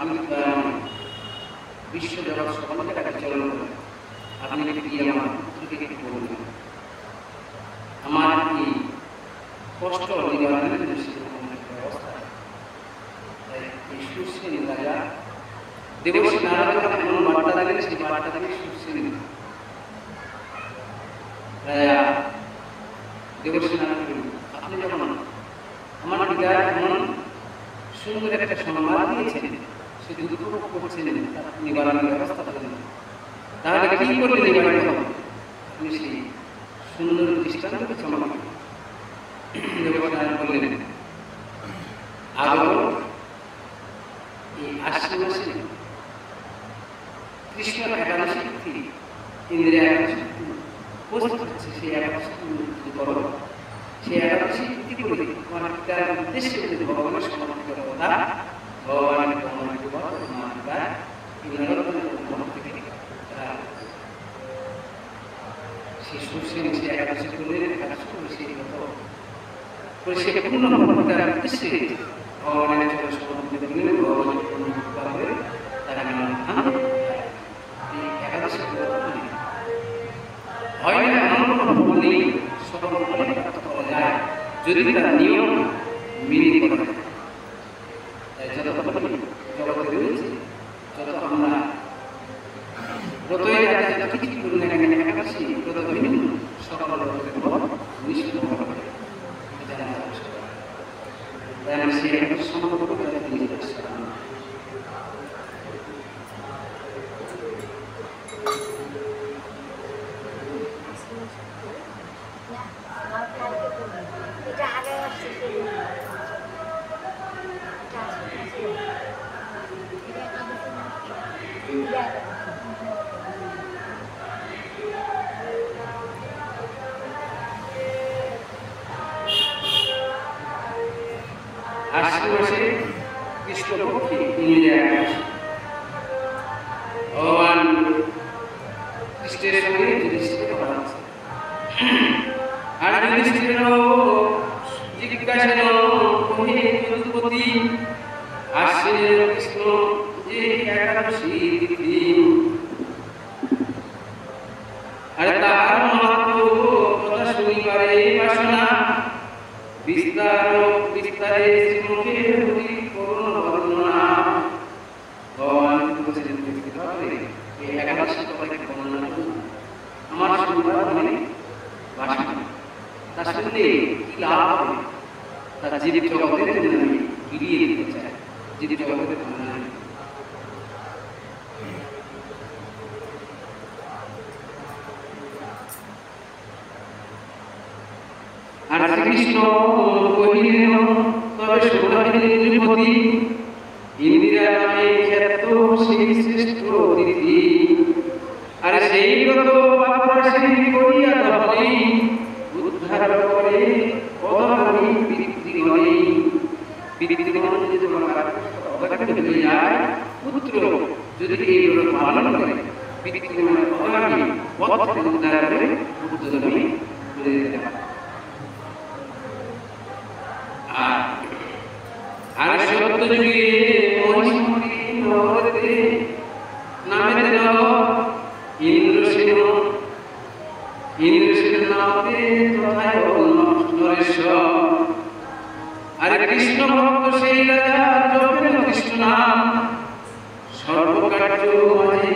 আপনি বিশ্ব জগৎ সকলকে তাকে চলন করেন, আপনি কি আমার পুত্রকে কি বলবেন? আমার কি কষ্ট নিবারণের ব্যবস্থা? এই সুশ্রী রাজা দেবশ্রী নারায়ণ এমন বার্তা দিলেন, সেই বার্তা থেকে সুশ্রী রাজা দেবশ্রী নারায়ণ, আপনি যখন আমার পিতার এমন সুন্দর একটা সংবাদ দিয়েছেন, সে দুঃখ করছেন, তার নিবারণের ব্যবস্থা করেন, তাহলে কি করলে নিবারণ হবে? আপনি সেই সুন্দর দৃষ্টান্ত কিছু আমাকে দেবশ্রী নারায়ণ বললেন। আরো এই আশ্বিন মাসে কৃষ্ণ একাদশী তিথি, ইন্দ্রিয়া একাদশী উপস্থিত হচ্ছে, সেই একাদশী করো, সেই একাদশী তিথি করে তোমার পিতার উদ্দেশ্যে যদি ভগবানের সমর্পিত কথা, ভগবানের সেই সুশ্রী সে একাদশী করে একাদশী করে সেই কথা করে সে পূর্ণ ভগবানের উদ্দেশ্যে ভগবানের চরণে সমর্পিত দিলেন। ভগবান তারা একাদশী হয় না, এমন কোনো ফল নেই, সকল ফলে প্রাপ্ত করা যায় যদি তার নিয়ম মেনে করা যায়। তাই যত জগতে রয়েছে, যত আমরা ব্রতই আছে, যত কিছু করি না কেন, একাদশী ব্রত বিভিন্ন সকল ব্রতের পর নিশ্চিত করা হয়, এটা জানা আবশ্যক। তাই আমি সেই একাদশী সম্পর্ক নিজে আশ্বিন মাসে কৃষ্ণপক্ষে ইন্দ্রিয়া একাদশী, ভগবান কৃষ্ণের সঙ্গে যুধিষ্ঠিরের কথা আছে। আর যুধিষ্ঠির জিজ্ঞাসেন কহে যদুপতি, আশ্বিনের কৃষ্ণ যে একাদশী তিথি, আর তাহার মাহাত্ম্য কথা শুনিবারে বাসনা, বিস্তারে শ্রীমুখে হরি করুণ বর্ণনা। ভগবান বলছেন এই একাদশী কথাকে বর্ণনা করুন, আমার শুনবার মানে বাসনা, তার শুনলে কি লাভ হবে, তার জীব জগতের আমি ফিরিয়ে দিতে চাই, জীব জগতের আর শ্রীকৃষ্ণ কহিলেন, তবে শোনাহিলেন ত্রিপতি, ইন্দিরা নামে খ্যাত সেই শ্রেষ্ঠ তিথি, আর সেই ব্রত পাপরাশি করিয়া ধরে উদ্ধার করে অধর্মী পিতৃগণে। পিতৃগণ যদি তোমার অবজ্ঞা হয়ে যায়, পুত্র যদি এই ব্রত পালন করে, পিতৃগণের অধর্মী পথ থেকে উদ্ধার করে পুত্রজন্মে তুলে দিতে পারে। আর সত্য যুগে মহিষমতি নগরতে নামে ইন্দ্রসেন নামে তথায় নরেশ্বর, আরে কৃষ্ণ ভক্ত সেই রাজা জপেন কৃষ্ণ নাম, সর্বকার্য মাঝে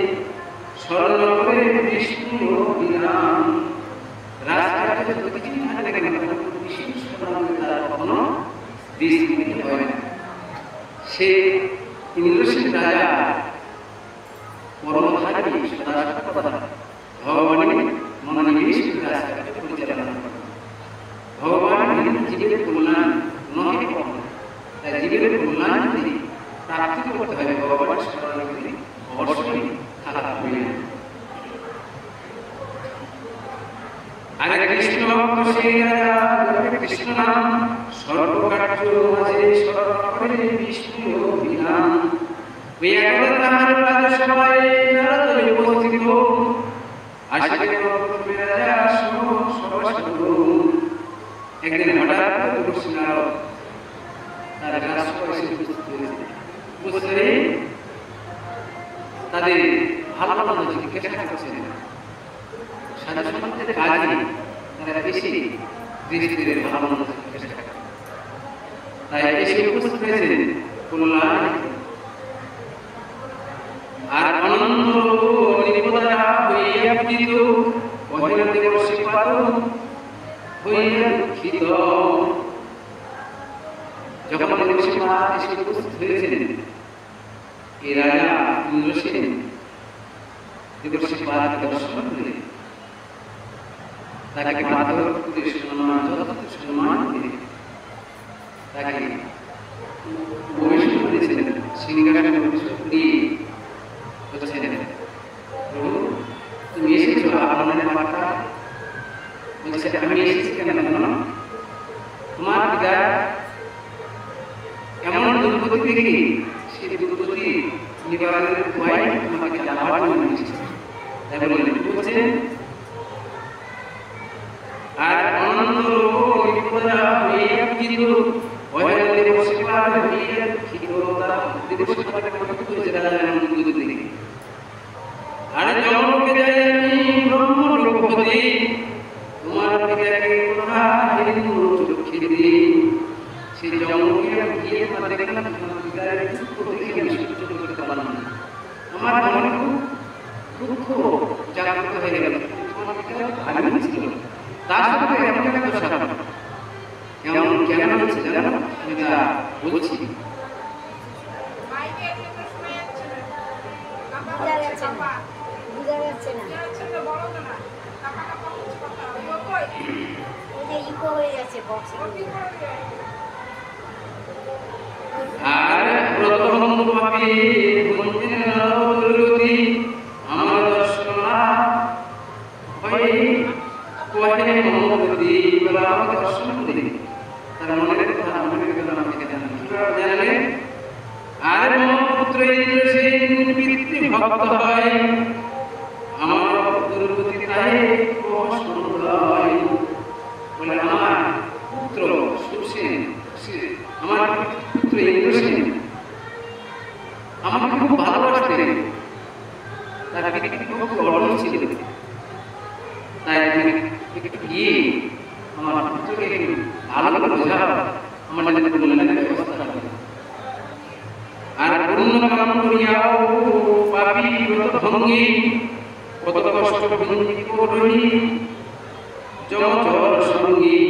স্মরণ করে বিষ্ণু অভিধান। রাজকার্য যতদিন থাকে না কেন, বিষ্ণু স্মরণ তার কখনো দৃষ্টি হয় না। সে ইন্দ্রসেন রাজা পরমধারী ভগবানের মনোনিবেশ পরিচালনা করেন। ভগবান জীবের কল্যাণ নহে কখনো, তাই জীবের কল্যাণ যদি প্রাপ্তি করতে হয়, ভগবান স্মরণে অবশ্যই থাকা হবে। আরে কৃষ্ণ ভক্ত সেই রাজা কৃষ্ণ নাম, সর্বকার্য মাঝে স্মরণ করে বিষ্ণু অভিধান। ওই একবার তাহার রাজসভায় নারদ উপস্থিত, আসিলেন রাজা সভাসদ। একদিন হঠাৎ নারদ তার রাজসভায় উপস্থিত হয়েছে। তাদের ভালো ভালো জিজ্ঞাসা করছেন, সাধু সন্তদের কাজে তারা বেশি ধীরে ধীরে ভালো ভালো জিজ্ঞাসা করেন। তাই এসে উপস্থিত হয়েছেন কল্যাণ আর অনন্ত নিপদা হইয়া পূজিত মহিলা দেবর্ষি পাদ হইয়া দুঃখিত। যখন দেবর্ষি মা এসে উপস্থিত হয়েছেন, এই রাজা ইন্দ্রসেন দেবর্ষি পাদকে দর্শন করে তাকে মাধব সম্মান যথাযথ সম্মান দিয়ে তাকে প্রবেশ করেছিলেন, সিংহাসনে প্রবেশ করিয়ে বলছেন, প্রভু তুমি এসেছো আপনাদের মাতা? বলছে, আমি এসেছি কেন জানো? তোমার পিতা এমন দুর্গতি দেখি, সেই দুর্গতি নিবারণের উপায় তোমাকে জানাবার জন্য এসেছি। তাই বললেন, বলছেন আর অনন্ত বিপদা হইয়া পূজিত মহিলা দেবর্ষি পাদ হইয়া দুঃখিত। তারা দেবর্ষি পাদের কথা বলছে রাজা এমন দুর্গতি দেখি। আর জমকে যাই আমি ব্রহ্মলোকপতি, তোমার পিতাকে কথা হিন্দু চক্ষে দিই। সেই জমকে গিয়ে তোমার দেখলাম তোমার পিতার দুঃখ দেখে আমি সহ্য করতে পারলাম না। আমার মনে খুব দুঃখ জাগ্রত হয়ে গেল। তোমার পিতা ভালো ছিল, তার সাথে এমন একটা দশা কেমন কেন হচ্ছে জানো? আমি তা বলছি। আর প্রথম পাপী আমার দর্শনা হয় কোহে মমগতি বলা আমাকে দর্শন করে তার মনের কথা মনে গেল আমাকে জানালে। আর পুত্র ইন্দ্রসেন পিতৃভক্ত হয়, আমার দুর্গতি তাই হয়। বলে আমার পুত্র সুসেন, আমার পুত্র ইন্দ্রসেন আমাকে খুব ভালোবাসতেন, তার পিতৃভক্ত অর্জন ছিল। তাই আমি একটু গিয়ে আমার পুত্রকে ভালো বোঝাও, আমার কল্যাণের ব্যবস্থা করবে। আর পূর্ণ কাম করিয়াও পাপী ব্রত ভঙ্গি কত কষ্ট ভঙ্গি করি যমচর সঙ্গী।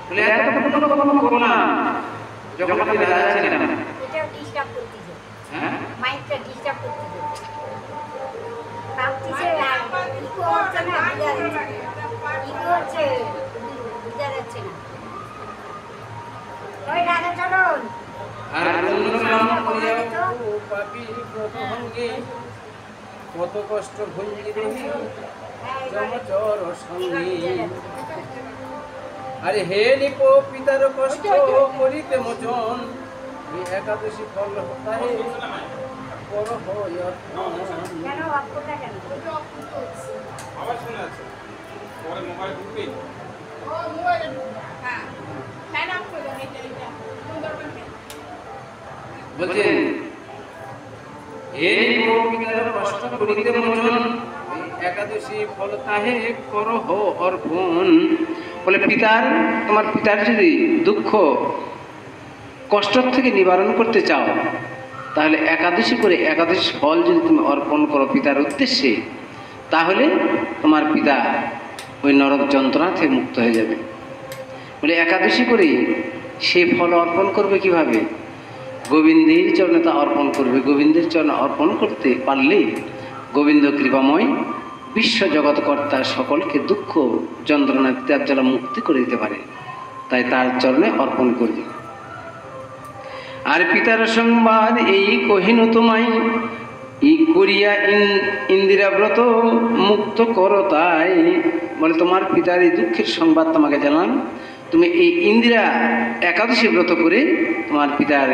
বলে এত পূর্ণ কর্ম করো না। যখন আমি রাজা ছিলাম, এটাও ডিস্টার্ব করতেছে, হ্যাঁ মাইন্ডটা ডিস্টার্ব করতেছে, কাঁপতেছে, ইকো হচ্ছে না, ইকো হচ্ছে, বুঝা যাচ্ছে না। ওই রাজা চলুন। আর পূর্ণ কাম করিয়াও পাপী ব্রত ভঙ্গি কত কষ্ট ভঙ্গি রহি যমচর সঙ্গী। আরে হে নিপ পিতার কষ্ট করিতে মোচন, এই একাদশী ফল হতাহে পর হয় কেন অপটা কেন আবার শুনে আছে পরে মোবাইল ঢুকবে। ও মোবাইল হ্যাঁ ফ্যান অফ করে দাও। এটা সুন্দর করে বলছেন, হে নিপ পিতার কষ্ট করিতে মোচন, এই একাদশী ফল তাহে করহ অর্পণ। বলে পিতার, তোমার পিতার যদি দুঃখ কষ্ট থেকে নিবারণ করতে চাও, তাহলে একাদশী করে একাদশী ফল যদি তুমি অর্পণ করো পিতার উদ্দেশ্যে, তাহলে তোমার পিতা ওই নরক যন্ত্রণা থেকে মুক্ত হয়ে যাবে। বলে একাদশী করে সে ফল অর্পণ করবে কিভাবে? গোবিন্দের চরণে তা অর্পণ করবে। গোবিন্দের চরণে অর্পণ করতে পারলে গোবিন্দ কৃপাময় বিশ্ব জগৎকর্তা সকলকে দুঃখ যন্ত্রণা ত্যাগ জ্বালা মুক্তি করে দিতে পারে। তাই তার চরণে অর্পণ করবে। আর পিতার সংবাদ এই কহিনু তোমায়, ই করিয়া ইন্দিরা ব্রত মুক্ত করো তাই। বলে তোমার পিতার এই দুঃখের সংবাদ তোমাকে জানান, তুমি এই ইন্দিরা একাদশী ব্রত করে তোমার পিতার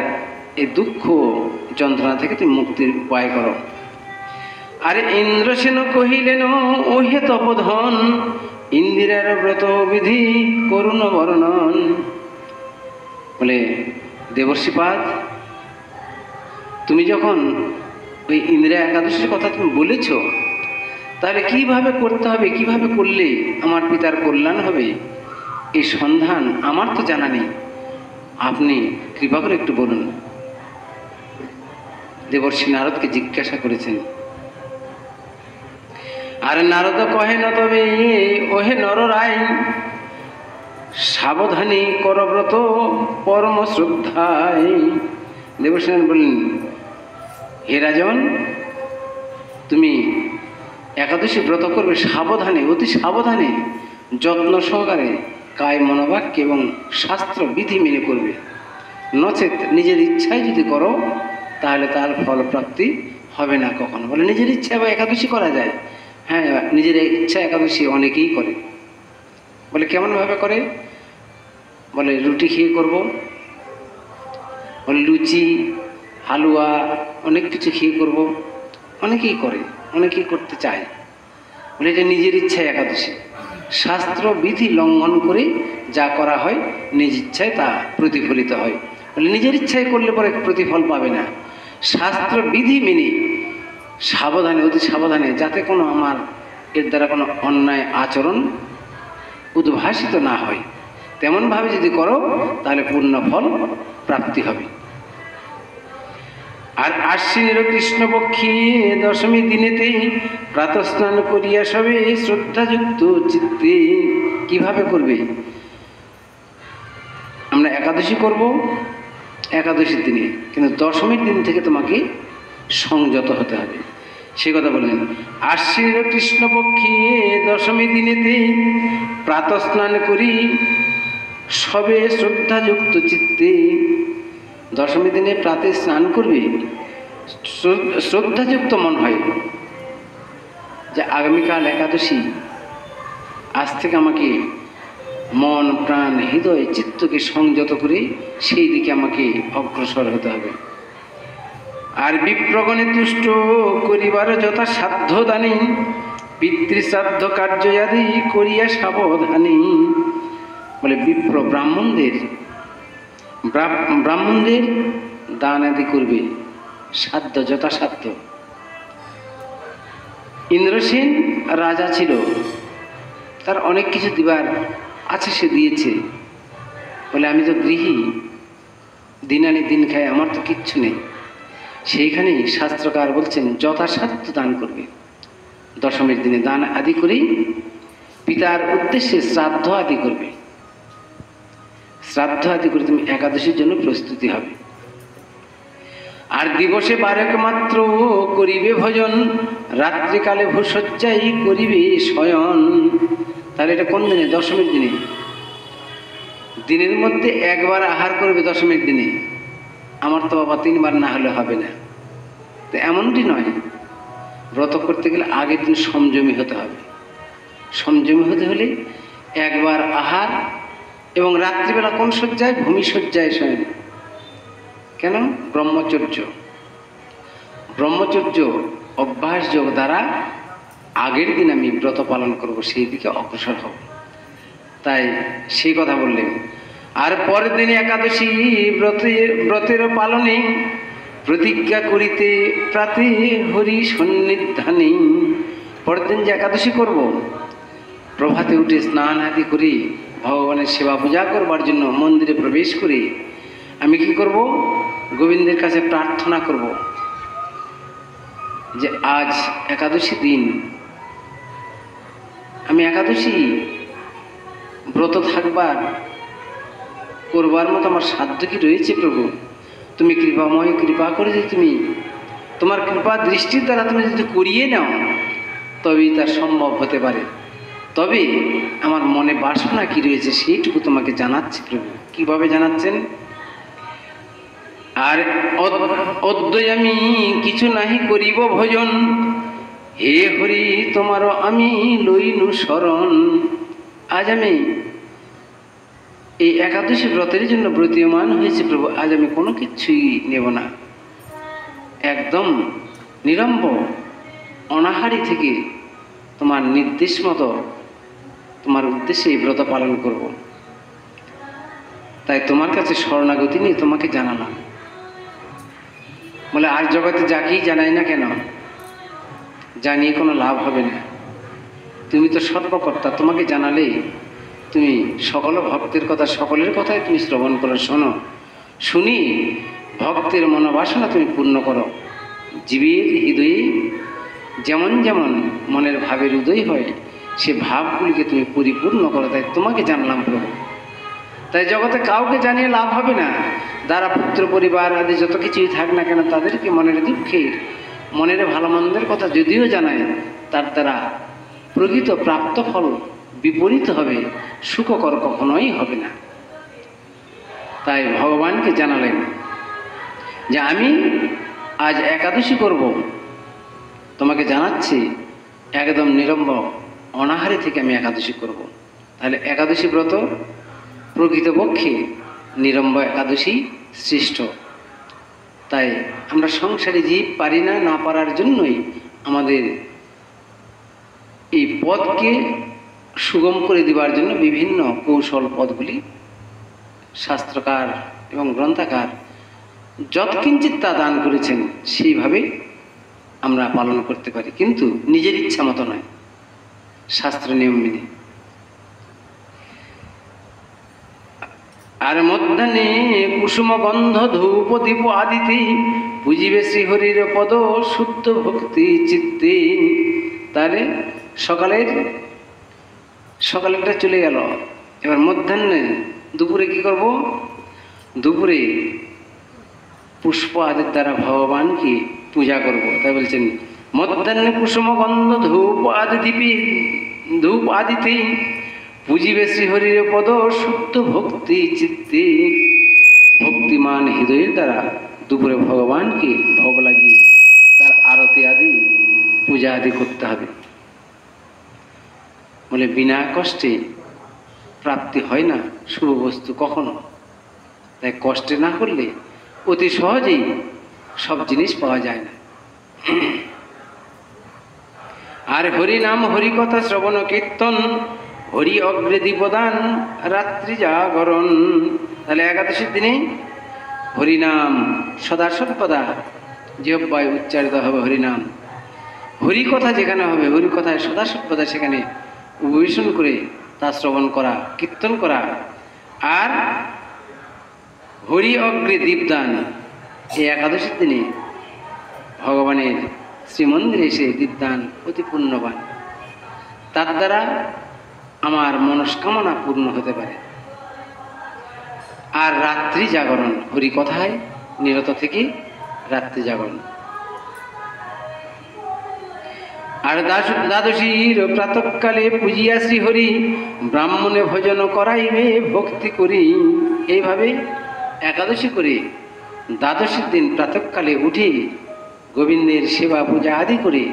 এই দুঃখ যন্ত্রণা থেকে তুমি মুক্তির উপায় করো। আরে ইন্দ্রসেন কহিলেন ওহে তপধন, ইন্দিরার ব্রত বিধি করুণ বর্ণন। বলে দেবর্ষিপাদ, তুমি যখন ওই ইন্দিরা একাদশীর কথা তুমি বলেছ, তাহলে কিভাবে করতে হবে, কিভাবে করলে আমার পিতার কল্যাণ হবে, এই সন্ধান আমার তো জানা নেই, আপনি কৃপা করে একটু বলুন। দেবর্ষি নারদকে জিজ্ঞাসা করেছেন। আর নারদ কহে না তবে ওহে নররাই, সাবধানী করব্রত পরম শ্রদ্ধায়। দেবর্ষি নারদ বললেন, হে রাজন, তুমি একাদশী ব্রত করবে সাবধানে, অতি সাবধানে, যত্ন সহকারে, কায় মনোবাক্য এবং শাস্ত্র বিধি মেনে করবে। নচেত নিজের ইচ্ছায় যদি করো তাহলে তার ফল প্রাপ্তি হবে না কখনো। বলে নিজের ইচ্ছা বা একাদশী করা যায়? হ্যাঁ, নিজের ইচ্ছা একাদশী অনেকেই করে। বলে কেমনভাবে করে? বলে রুটি খেয়ে করব, বলে লুচি হালুয়া অনেক কিছু খেয়ে করব, অনেকেই করে, অনেকেই করতে চায়। বলে এটা নিজের ইচ্ছায় একাদশী। শাস্ত্র বিধি লঙ্ঘন করে যা করা হয় নিজ ইচ্ছায় তা প্রতিফলিত হয়। বলে নিজের ইচ্ছায় করলে পরে প্রতিফল পাবে না, শাস্ত্র বিধি মেনে সাবধানে, অতি সাবধানে, যাতে কোনো আমার এর দ্বারা কোনো অন্যায় আচরণ উদ্ভাসিত না হয়, তেমনভাবে যদি করো তাহলে পূর্ণ ফল প্রাপ্তি হবে। আর আশ্বিনের কৃষ্ণপক্ষী দশমী দিনেতে প্রাতঃস্নান করিয়া সবে শ্রদ্ধাযুক্ত চিত্তে। কিভাবে করবে? আমরা একাদশী করব একাদশীর দিনে, কিন্তু দশমীর দিন থেকে তোমাকে সংযত হতে হবে, সে কথা বললেন। আশ্বিনের কৃষ্ণপক্ষী দশমী দিনেতে প্রাতঃস্নান করি সবে শ্রদ্ধাযুক্ত চিত্তে। দশমী দিনে প্রাতে স্নান করবে, শ্রদ্ধাযুক্ত মন হয় যে আগামীকাল একাদশী, আজ থেকে আমাকে মন প্রাণ হৃদয় চিত্তকে সংযত করে সেই দিকে আমাকে অগ্রসর হতে হবে। আর বিপ্রগণে তুষ্ট করিবার যথা সাধ্য দানি, পিতৃশ্রাদ্ধ কার্য আদি করিয়া সাবধানী। বলে বিপ্র ব্রাহ্মণদের দান আদি করবে সাধ্য, যথাসাধ্য। ইন্দ্রসেন রাজা ছিল, তার অনেক কিছু দিবার আছে, সে দিয়েছে। বলে আমি তো গৃহী, দিন আনি দিন খাই, আমার তো কিচ্ছু নেই। সেইখানেই শাস্ত্রকার বলছেন যথাসাধ্য দান করবে। দশমীর দিনে দান আদি করেই পিতার উদ্দেশ্যে শ্রাদ্ধ আদি করবে। শ্রাদ্ধ আদি করে তুমি একাদশীর জন্য প্রস্তুতি হবে। আর দিবসে বারেক মাত্র করিবে ভজন, রাত্রিকালে ভূসজ্জাই করিবে শয়ন। তাহলে এটা কোন দিনে? দশমীর দিনে। দিনের মধ্যে একবার আহার করবে দশমীর দিনে। আমার তো বাবা 3 বার না হলে হবে না, তো এমনটি নয়। ব্রত করতে গেলে আগের দিন সংযমী হতে হবে। সংযমী হতে হলে একবার আহার, এবং রাত্রিবেলা কোন শয্যায়? ভূমিশয্যায় শয়ন। কেন? ব্রহ্মচর্য অভ্যাসযোগ দ্বারা আগের দিন আমি ব্রত পালন করব, সেই দিকে অগ্রসর হব। তাই সেই কথা বললেন। আর পরের দিনে একাদশী ব্রতের পালনে প্রতিজ্ঞা করিতে প্রাতে হরি সন্নিধানে। পরের দিন যে একাদশী করব, প্রভাতে উঠে স্নান আদি করে ভগবানের সেবা পূজা করবার জন্য মন্দিরে প্রবেশ করে আমি কি করব? গোবিন্দের কাছে প্রার্থনা করব যে আজ একাদশী দিন, আমি একাদশী ব্রত করবার মতো আমার সাধ্য কি রয়েছে প্রভু? তুমি কৃপাময়, কৃপা করে যে তুমি তোমার কৃপা দৃষ্টির দ্বারা তুমি যদি করিয়ে নাও তবেই তা সম্ভব হতে পারে। তবে আমার মনে বাসনা কি রয়েছে সেইটুকু তোমাকে জানাচ্ছি প্রভু। কিভাবে জানাচ্ছেন? আর অদ্বয় আমি কিছু নাহি করিব ভজন, হে হরি তোমারও আমি লইনু শরণ। আজ আমি এই একাদশী ব্রতের জন্য ব্রতীয়মান হয়েছে প্রভু, আজ আমি কোনো কিছুই নেব না, একদম নিরম্বর অনাহারি থেকে তোমার নির্দেশ মতো তোমার উদ্দেশ্যে এই ব্রত পালন করব। তাই তোমার কাছে শরণাগতি নিয়ে তোমাকে জানালাম। বলে আর জগতে যাকেই জানাই না কেন, জানিয়ে কোনো লাভ হবে না। তুমি তো সর্বকর্তা, তোমাকে জানালে তুমি সকল ভক্তের কথা, সকলের কথাই তুমি শ্রবণ করো, শোনো, শুনি ভক্তের মনোবাসনা তুমি পূর্ণ করো। জীবের হৃদয়ে যেমন যেমন মনের ভাবের উদয় হয়, সে ভাবগুলিকে তুমি পরিপূর্ণ করো। তাই তোমাকে জানলাম প্রভু। তাই জগতে কাউকে জানিয়ে লাভ হবে না। যারা পুত্র পরিবার আদি যত কিছুই থাক না কেন, তাদেরকে মনের দুঃখের, মনের ভালো মন্দের কথা যদিও জানায়, তার দ্বারা প্রকৃত প্রাপ্ত ফল বিপরীত হবে, সুখকর কখনোই হবে না। তাই ভগবানকে জানালেন যে আমি আজ একাদশী করব, তোমাকে জানাচ্ছি একদম নিরম্ব অনাহারে থেকে আমি একাদশী করব। তাহলে একাদশী ব্রত প্রকৃতপক্ষে নিরম্ব একাদশী শ্রেষ্ঠ। তাই আমরা সংসারে জীব পারি না, না পারার জন্যই আমাদের এই পথকে সুগম করে দেওয়ার জন্য বিভিন্ন কৌশল পথগুলি শাস্ত্রকার এবং গ্রন্থাকার যৎকিঞ্চিৎ তা দান করেছেন, সেইভাবে আমরা পালন করতে পারি, কিন্তু নিজের ইচ্ছা মতো নয়, শাস্ত্র নিয়ম মেনে। আর মধ্যাহ্নে কুসুম গন্ধ ধূপ দীপ আদিতে পুজিবে শ্রীহরির পদ শুদ্ধ ভক্তি চিত্তে। তাহলে সকালেরটা চলে গেল, এবার মধ্যাহ্নে দুপুরে কি করব? দুপুরে পুষ্প আদির দ্বারা ভগবানকে পূজা করব। তাই বলছেন মধ্যাহ্নে কুসুম গন্ধ ধূপ আদিতে পুজিবে শ্রীহরির পদ শুদ্ধ ভক্তি চিত্তে। ভক্তিমান হৃদয়ের দ্বারা দুপুরে ভগবানকে ভোগ লাগিয়ে তার আরতি আদি পূজা আদি করতে হবে। বলে বিনা কষ্টে প্রাপ্তি হয় না শুভ বস্তু কখনো। তাই কষ্টে না করলে অতি সহজেই সব জিনিস পাওয়া যায় না। আর হরি নাম হরি কথা শ্রবণ কীর্তন হরি অগ্রে দীপদান রাত্রি জাগরণ। তাহলে একাদশীর দিনে হরিনাম সদা সর্বদা জিহ্বায় উচ্চারিত হবে হরিনাম। হরি কথা যেখানে হবে, হরি কথায় সদা সর্বদা সেখানে উপবেশন করে তা শ্রবণ করা, কীর্তন করা। আর হরি অগ্রে দীপদান, এই একাদশীর দিনে ভগবানের শ্রীমন্দিরে এসে দীপদান অতি পুণ্যবান, তার দ্বারা আমার মনস্কামনা পূর্ণ হতে পারে। আর রাত্রি জাগরণ, হরি কথায় নিরত থেকে রাত্রি জাগরণ। আর দ্বাদশীর প্রাতঃকালে পূজিয়া শ্রীহরি ব্রাহ্মণে ভোজন করাইবে ভক্তি করি। এইভাবে একাদশী করে দ্বাদশীর দিন প্রাতঃকালে উঠে গোবিন্দের সেবা পূজা আদি করে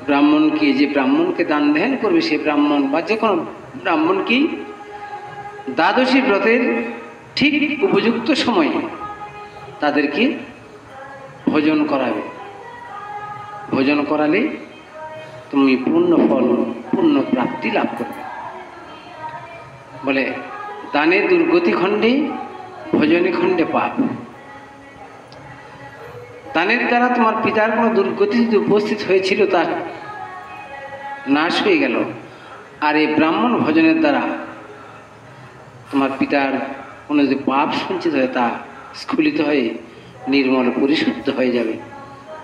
ব্রাহ্মণকে, যে ব্রাহ্মণকে দান ধ্যান করবে সে ব্রাহ্মণ বা যে কোনো ব্রাহ্মণকে দ্বাদশী ব্রতের ঠিক উপযুক্ত সময়ে তাদেরকে ভোজন করাবে। ভোজন করালে তুমি পূর্ণ ফল, পূর্ণ প্রাপ্তি লাভ করবে। বলে দানে দুর্গতি খণ্ডে ভোজনে খণ্ডে পাপ। দানের দ্বারা তোমার পিতার কোনো দুর্গতি যদি উপস্থিত হয়েছিল তা নাশ হয়ে গেল। আর এই ব্রাহ্মণ ভোজনের দ্বারা তোমার পিতার কোনো যদি পাপ সঞ্চিত হয় তা স্খলিত হয়ে নির্মল পরিশুদ্ধ হয়ে যাবে।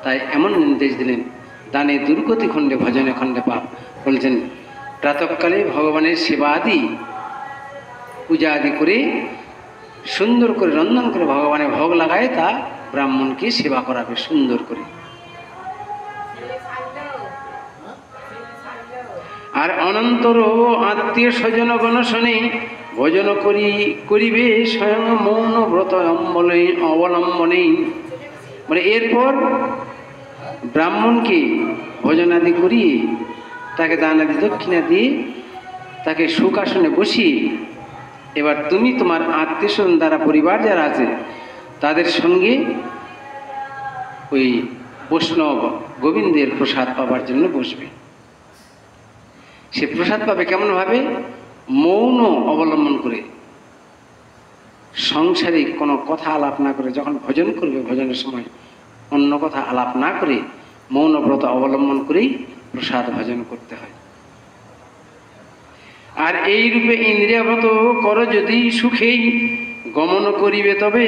তাই এমন নির্দেশ দিলেন, দানে দুর্গতি খণ্ডে ভজনে খণ্ডে পাপ। বলছেন প্রাতঃকালে ভগবানের সেবা আদি পূজা আদি করে সুন্দর করে রন্ধন করে ভগবানের ভোগ লাগায় তা ব্রাহ্মণকে সেবা করাবে সুন্দর করে। আর অনন্তর আত্মীয় স্বজন গণশনে ভোজন করিবে স্বয়ং মৌন ব্রত অবলম্বনে। মানে এরপর ব্রাহ্মণকে ভোজনাদি করিয়ে তাকে দান আদি দক্ষিণা দিয়ে তাকে সুখাসনে বসিয়ে এবার তুমি তোমার আত্মীয় স্বজন দ্বারা পরিবার যারা আছে তাদের সঙ্গে ওই বৈষ্ণব গোবিন্দের প্রসাদ পাবার জন্য বসবে। সে প্রসাদ পাবে কেমনভাবে? মৌন অবলম্বন করে, সাংসারিক কোনো কথা আলাপ না করে যখন ভজন করবে, ভজনের সময় অন্য কথা আলাপ না করে মৌনব্রত অবলম্বন করেই প্রসাদ ভজন করতে হয়। আর এই রূপে ইন্দ্রিয়ব্রত করো যদি সুখেই গমন করিবে তবে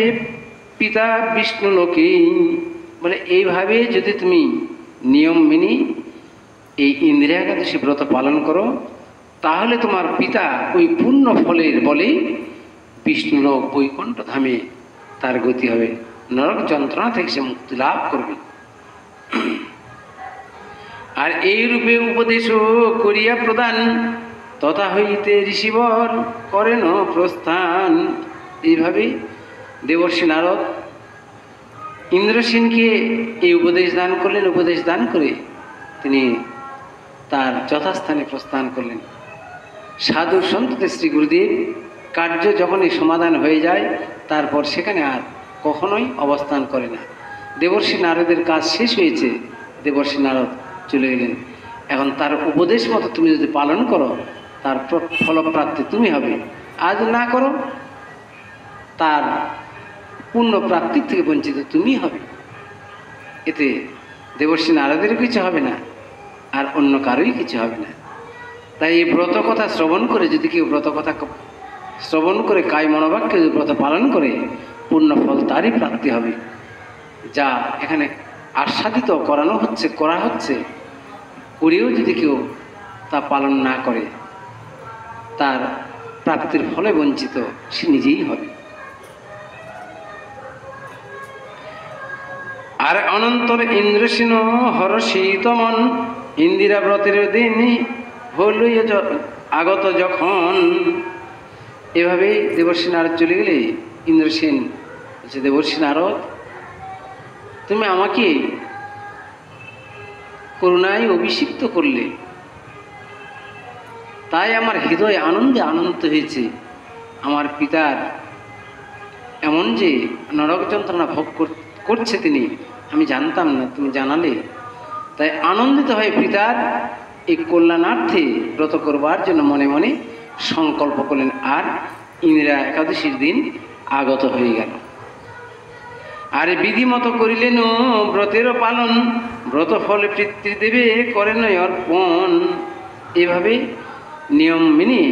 পিতা বিষ্ণু লোকেই। বলে এইভাবে যদি তুমি নিয়ম মেনে এই ইন্দ্রিয় একাদশী ব্রত পালন করো তাহলে তোমার পিতা ওই পূর্ণ ফলের বলে বিষ্ণুলোক বৈকুণ্ঠ ধামে তার গতি হবে, নরক যন্ত্রণা থেকে সে মুক্তি লাভ করবে। আর এই রূপে উপদেশ করিয়া প্রদান তথা হইতে ঋষিবর করেন প্রস্থান। এইভাবে দেবর্ষি নারদ ইন্দ্রসেনকে এই উপদেশ দান করলেন। উপদেশ দান করে তিনি তার যথাস্থানে প্রস্থান করলেন। সাধু সন্তদের শ্রী গুরুদেব কার্য যখনই সমাধান হয়ে যায় তারপর সেখানে আর কখনোই অবস্থান করে না। দেবর্ষি নারদের কাজ শেষ হয়েছে, দেবর্ষি নারদ চলে গেলেন। এখন তার উপদেশ মতো তুমি যদি পালন করো তার ফলপ্রাপ্তি তুমি হবে, আজ না করো তার পূর্ণ প্রাপ্তির থেকে বঞ্চিত তুমি হবে। এতে দেবর্ষি নারদেরও কিছু হবে না আর অন্য কারোই কিছু হবে না। তাই এই ব্রত কথা শ্রবণ করে যদি কেউ ব্রত কথা শ্রবণ করে কায় মনোবাক্যে যদি ব্রত পালন করে পূর্ণ ফল তারই প্রাপ্তি হবে। যা এখানে আস্বাদিত করা হচ্ছে করেও যদি কেউ তা পালন না করে তার প্রাপ্তির ফলে বঞ্চিত সে নিজেই হবে। আর অনন্তর ইন্দ্রসেন হরষিতমন ইন্দিরা ব্রতের দিন হল আগত যখন। এভাবে দেবর্ষি নারদ চলে গেলে ইন্দ্রসেন বলছে, দেবর্ষি নারদ তুমি আমাকে করুণায় অভিষিক্ত করলে, তাই আমার হৃদয় আনন্দে আনন্দিত হয়েছে। আমার পিতার এমন যে নরক যন্ত্রণা ভোগ করছে তিনি, আমি জানতাম না, তুমি জানালে। তাই আনন্দিত হয়ে পিতার এই কল্যাণার্থে ব্রত করবার জন্য মনে মনে সংকল্প করলেন। আর ইন্দিরা একাদশীর দিন আগত হয়ে গেল। আর বিধিমতো করিলেন ব্রতেরও পালন, ব্রত ফলে পিতৃ দেবে করেন অর্পণ। এভাবে নিয়ম মেনে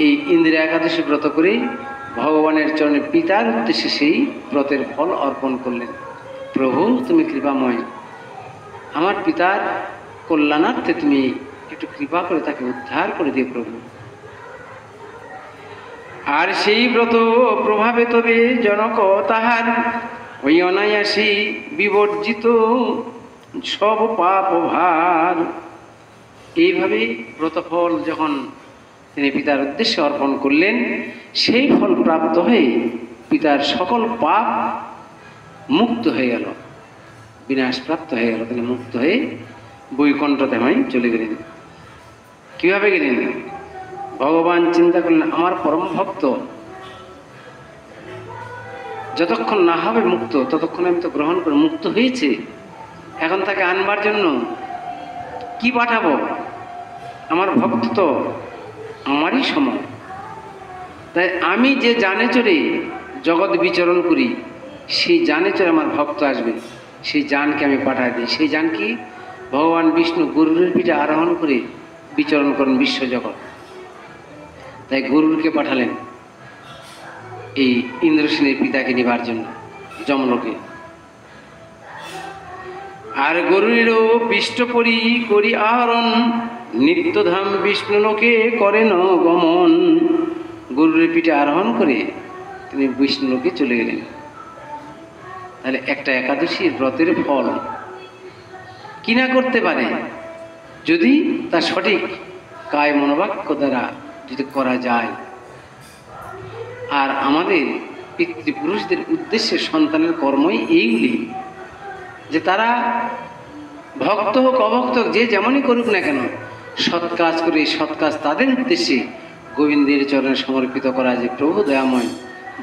এই ইন্দিরা একাদশী ব্রত করে ভগবানের চরণে পিতার উদ্দেশ্যে সেই ব্রতের ফল অর্পণ করলেন। প্রভু তুমি কৃপাময়, আমার পিতার কল্যাণার্থে তুমি একটু কৃপা করে তাকে উদ্ধার করে দিও প্রভু। আর সেই ব্রত প্রভাবে তবে জনক তাহার ওই অনায়াসী বিবর্জিত সব পাপ ভার। এইভাবে ব্রতফল যখন তিনি পিতার উদ্দেশ্যে অর্পণ করলেন সেই ফল প্রাপ্ত হয়ে পিতার সকল পাপ মুক্ত হয়ে গেল, বিনাশপ্রাপ্ত হয়ে গেল। তিনি মুক্ত হয়ে বৈকুণ্ঠ ধামে চলে গেলেন। কীভাবে গেলেন? ভগবান চিন্তা করলেন আমার পরম ভক্ত যতক্ষণ না হবে মুক্ত ততক্ষণ আমি তো গ্রহণ করে মুক্ত হয়েছে, এখন তাকে আনবার জন্য কি পাঠাবো? আমার ভক্ত তো আমারই সময়। তাই আমি যে জানে চড়ে জগৎ বিচরণ করি সেই জানে চড়ে আমার ভক্ত আসবে, সেই জানকে আমি পাঠাই দিই। সেই জান কি? ভগবান বিষ্ণু গরুরের পিঠে আরোহণ করে বিচরণ করেন বিশ্বজগৎ। তাই গরুরকে পাঠালেন এই ইন্দ্রসেনের পিতাকে নেবার জন্য যমলোকে। আর গরুরেরও পৃষ্ঠপরি করি আহরণ নিত্যধাম বিষ্ণুলোকে করেন গমন। গরুরের পিঠে আরোহণ করে তিনি বিষ্ণুলোকে চলে গেলেন। তাহলে একটা একাদশীর ব্রতের ফল কি না করতে পারে যদি তা সঠিক কায় মনোবাক্য দ্বারা যদি করা যায়। আর আমাদের পিতৃপুরুষদের উদ্দেশ্যে সন্তানের কর্মই এইগুলি যে তারা ভক্ত হোক অভক্ত হোক যে যেমনই করুক না কেন সৎ কাজ করে সৎ কাজ তাদের উদ্দেশ্যে গোবিন্দের চরণে সমর্পিত করা। যে প্রভু দয়াময়,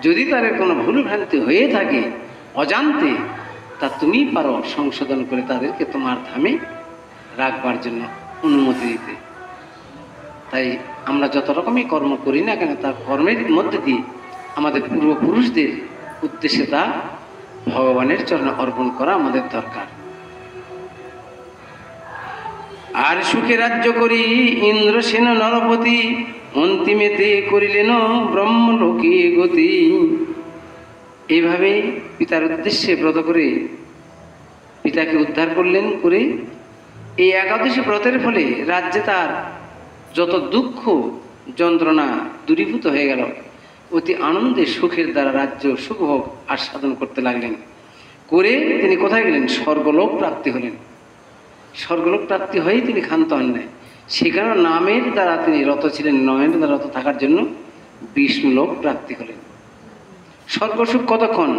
যদি তার কোনো ভুল ভ্রান্তি হয়ে থাকে অজান্তে তা তুমি পারো সংশোধন করে তাদেরকে তোমার ধামে রাখবার জন্য অনুমতি দিতে। তাই আমরা যত রকমই কর্ম করি না কেন তার কর্মের মধ্যে দিয়ে আমাদের পূর্বপুরুষদের উদ্দেশ্যে তা ভগবানের চরণে অর্পণ করা আমাদের দরকার। আর সুখে রাজ্য করি ইন্দ্রসেন নরপতি, অন্তিমেতে করিলেন ব্রহ্মলোকে গতি। এইভাবে পিতার উদ্দেশ্যে ব্রত করে পিতাকে উদ্ধার করলেন। করে এই একাদশী ব্রতের ফলে রাজ্যে তার যত দুঃখ যন্ত্রণা দূরীভূত হয়ে গেল। অতি আনন্দে সুখের দ্বারা রাজ্য সুখভোগ আস্বাদন করতে লাগলেন। করে তিনি কোথায় গেলেন? স্বর্গলোক প্রাপ্তি হলেন। স্বর্গলোক প্রাপ্তি হয়েই তিনি ক্ষান্ত হন নাই। সেখানে নামের দ্বারা তিনি রত ছিলেন, নামের দ্বারা রত থাকার জন্য বিষ্ণুলোক প্রাপ্তি হলেন। স্বর্গসুখ কতক্ষণ?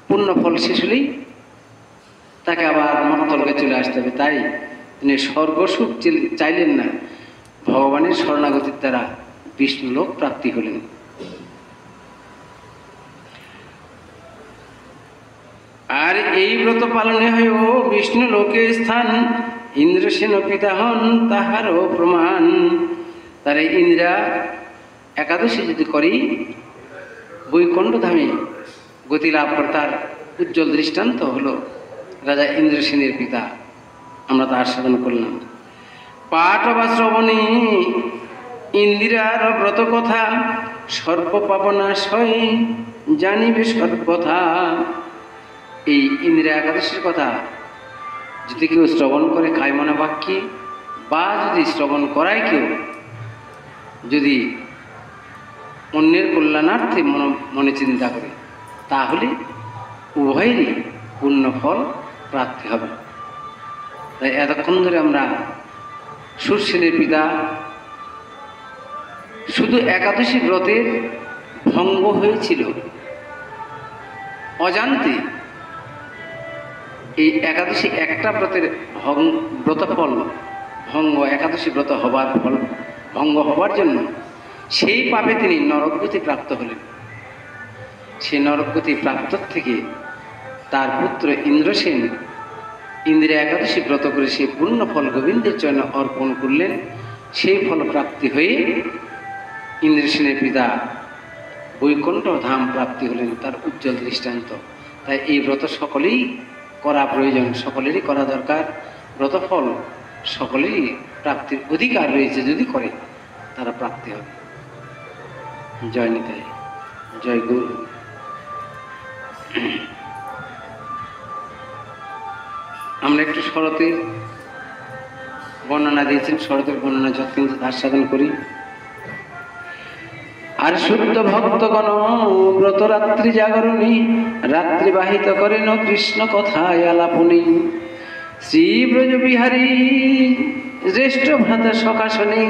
পূর্ণ ফল শেষ হলেই তাকে আবার মহাতলকে চলে আসতে হবে। তাই তিনি স্বর্গসুখ চাইলেন না, ভগবানের শরণাগতির দ্বারা বিষ্ণুলোক প্রাপ্তি হলেন। আর এই ব্রত পালনে হয়েও বিষ্ণু লোকে স্থান, ইন্দ্রসেন পিতা হন তাহারও প্রমাণ। তার ইন্দ্রা একাদশী যদি করি বৈকুণ্ঠ ধামে গতি লাভ করে, তার উজ্জ্বল দৃষ্টান্ত হলো রাজা ইন্দ্রসেনের পিতা। আমরা তা আস্বাদন করলাম। পাঠ বা শ্রবণে ইন্দিরার ব্রত কথা, সর্বপাপনাশয় জানিবে সর্বথা। এই ইন্দিরা একাদশীর কথা যদি কেউ শ্রবণ করে কায়মনা বাক্যে, বা যদি শ্রবণ করায় কেউ যদি অন্যের কল্যাণার্থে মনে চিন্তা করে, তাহলে উভয়েরই পূর্ণ ফল প্রাপ্তি হবে। তাই এতক্ষণ ধরে আমরা সুরসেনের পিতা শুধু একাদশী ব্রতের ভঙ্গ হয়েছিল অজান্তে। এই একাদশী একটা ব্রতের ব্রতফল ভঙ্গ, একাদশী ব্রত হবার ফল ভঙ্গ হবার জন্য সেই পাপে তিনি নরকগতি প্রাপ্ত হলেন। সেই নরকগতি প্রাপ্ত থেকে তার পুত্র ইন্দ্রসেন ইন্দ্রিয়া একাদশী ব্রত করে সেই পূর্ণ ফল গোবিন্দের জন্য অর্পণ করলেন। সেই ফল প্রাপ্তি হয়ে ইন্দ্রসেনের পিতা বৈকুণ্ঠ ধাম প্রাপ্তি হলেন, তার উজ্জ্বল দৃষ্টান্ত। তাই এই ব্রত সকলেই করা প্রয়োজন, সকলেরই করা দরকার। ব্রতফল সকলেরই প্রাপ্তির অধিকার রয়েছে, যদি করে তারা প্রাপ্তি হবে। জয় নিতাই, জয় গুরু। আমরা একটু শরতের বর্ণনা দিয়েছেন, শরতের বর্ণনা যৎকিঞ্চিৎ আস্বাদন করি। আর শুদ্ধ ভক্তগণ ব্রত রাত্রি জাগরণী, রাত্রি বাহিত করেন কৃষ্ণ কথায় আলাপনী। শ্রী ব্রজ বিহারী জ্যেষ্ঠ ভ্রাতা সকাশনী,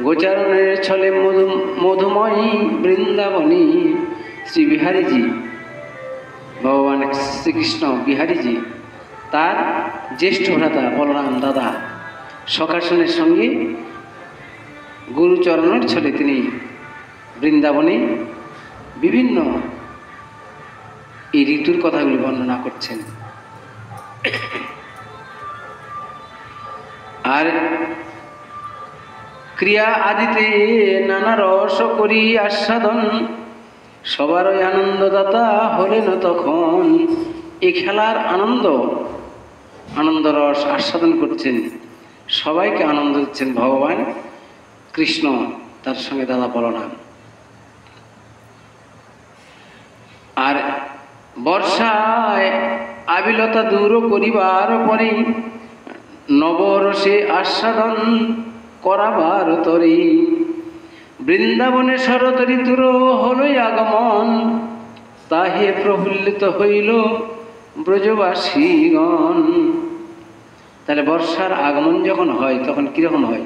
গোচারণের ছলে মধুময়ী বৃন্দাবনী। শ্রী বিহারীজি, ভগবান শ্রীকৃষ্ণ বিহারীজি তার জ্যেষ্ঠ ভ্রাতা বলরাম দাদা সকাশনের সঙ্গে গুরুচরণের ছলে তিনি বৃন্দাবনে বিভিন্ন এই ঋতুর কথাগুলি বর্ণনা করছেন। আর ক্রিয়া আদিতে নানা রস করি আস্বাদন, সবারই আনন্দদাতা হলেন তখন। এই খেলার আনন্দ রস আস্বাদন করছেন, সবাইকে আনন্দ দিচ্ছেন ভগবান কৃষ্ণ, তার সঙ্গে দাদা বলরাম। আর বর্ষায় আবিলতা দূর করিবার পরে, নবরসে আস্বাদন করাবার তরে। বৃন্দাবনে শরৎ ঋতুর হলই আগমন, তাহে প্রফুল্লিত হইল ব্রজবাসীগণ। তাহলে বর্ষার আগমন যখন হয় তখন কীরকম হয়?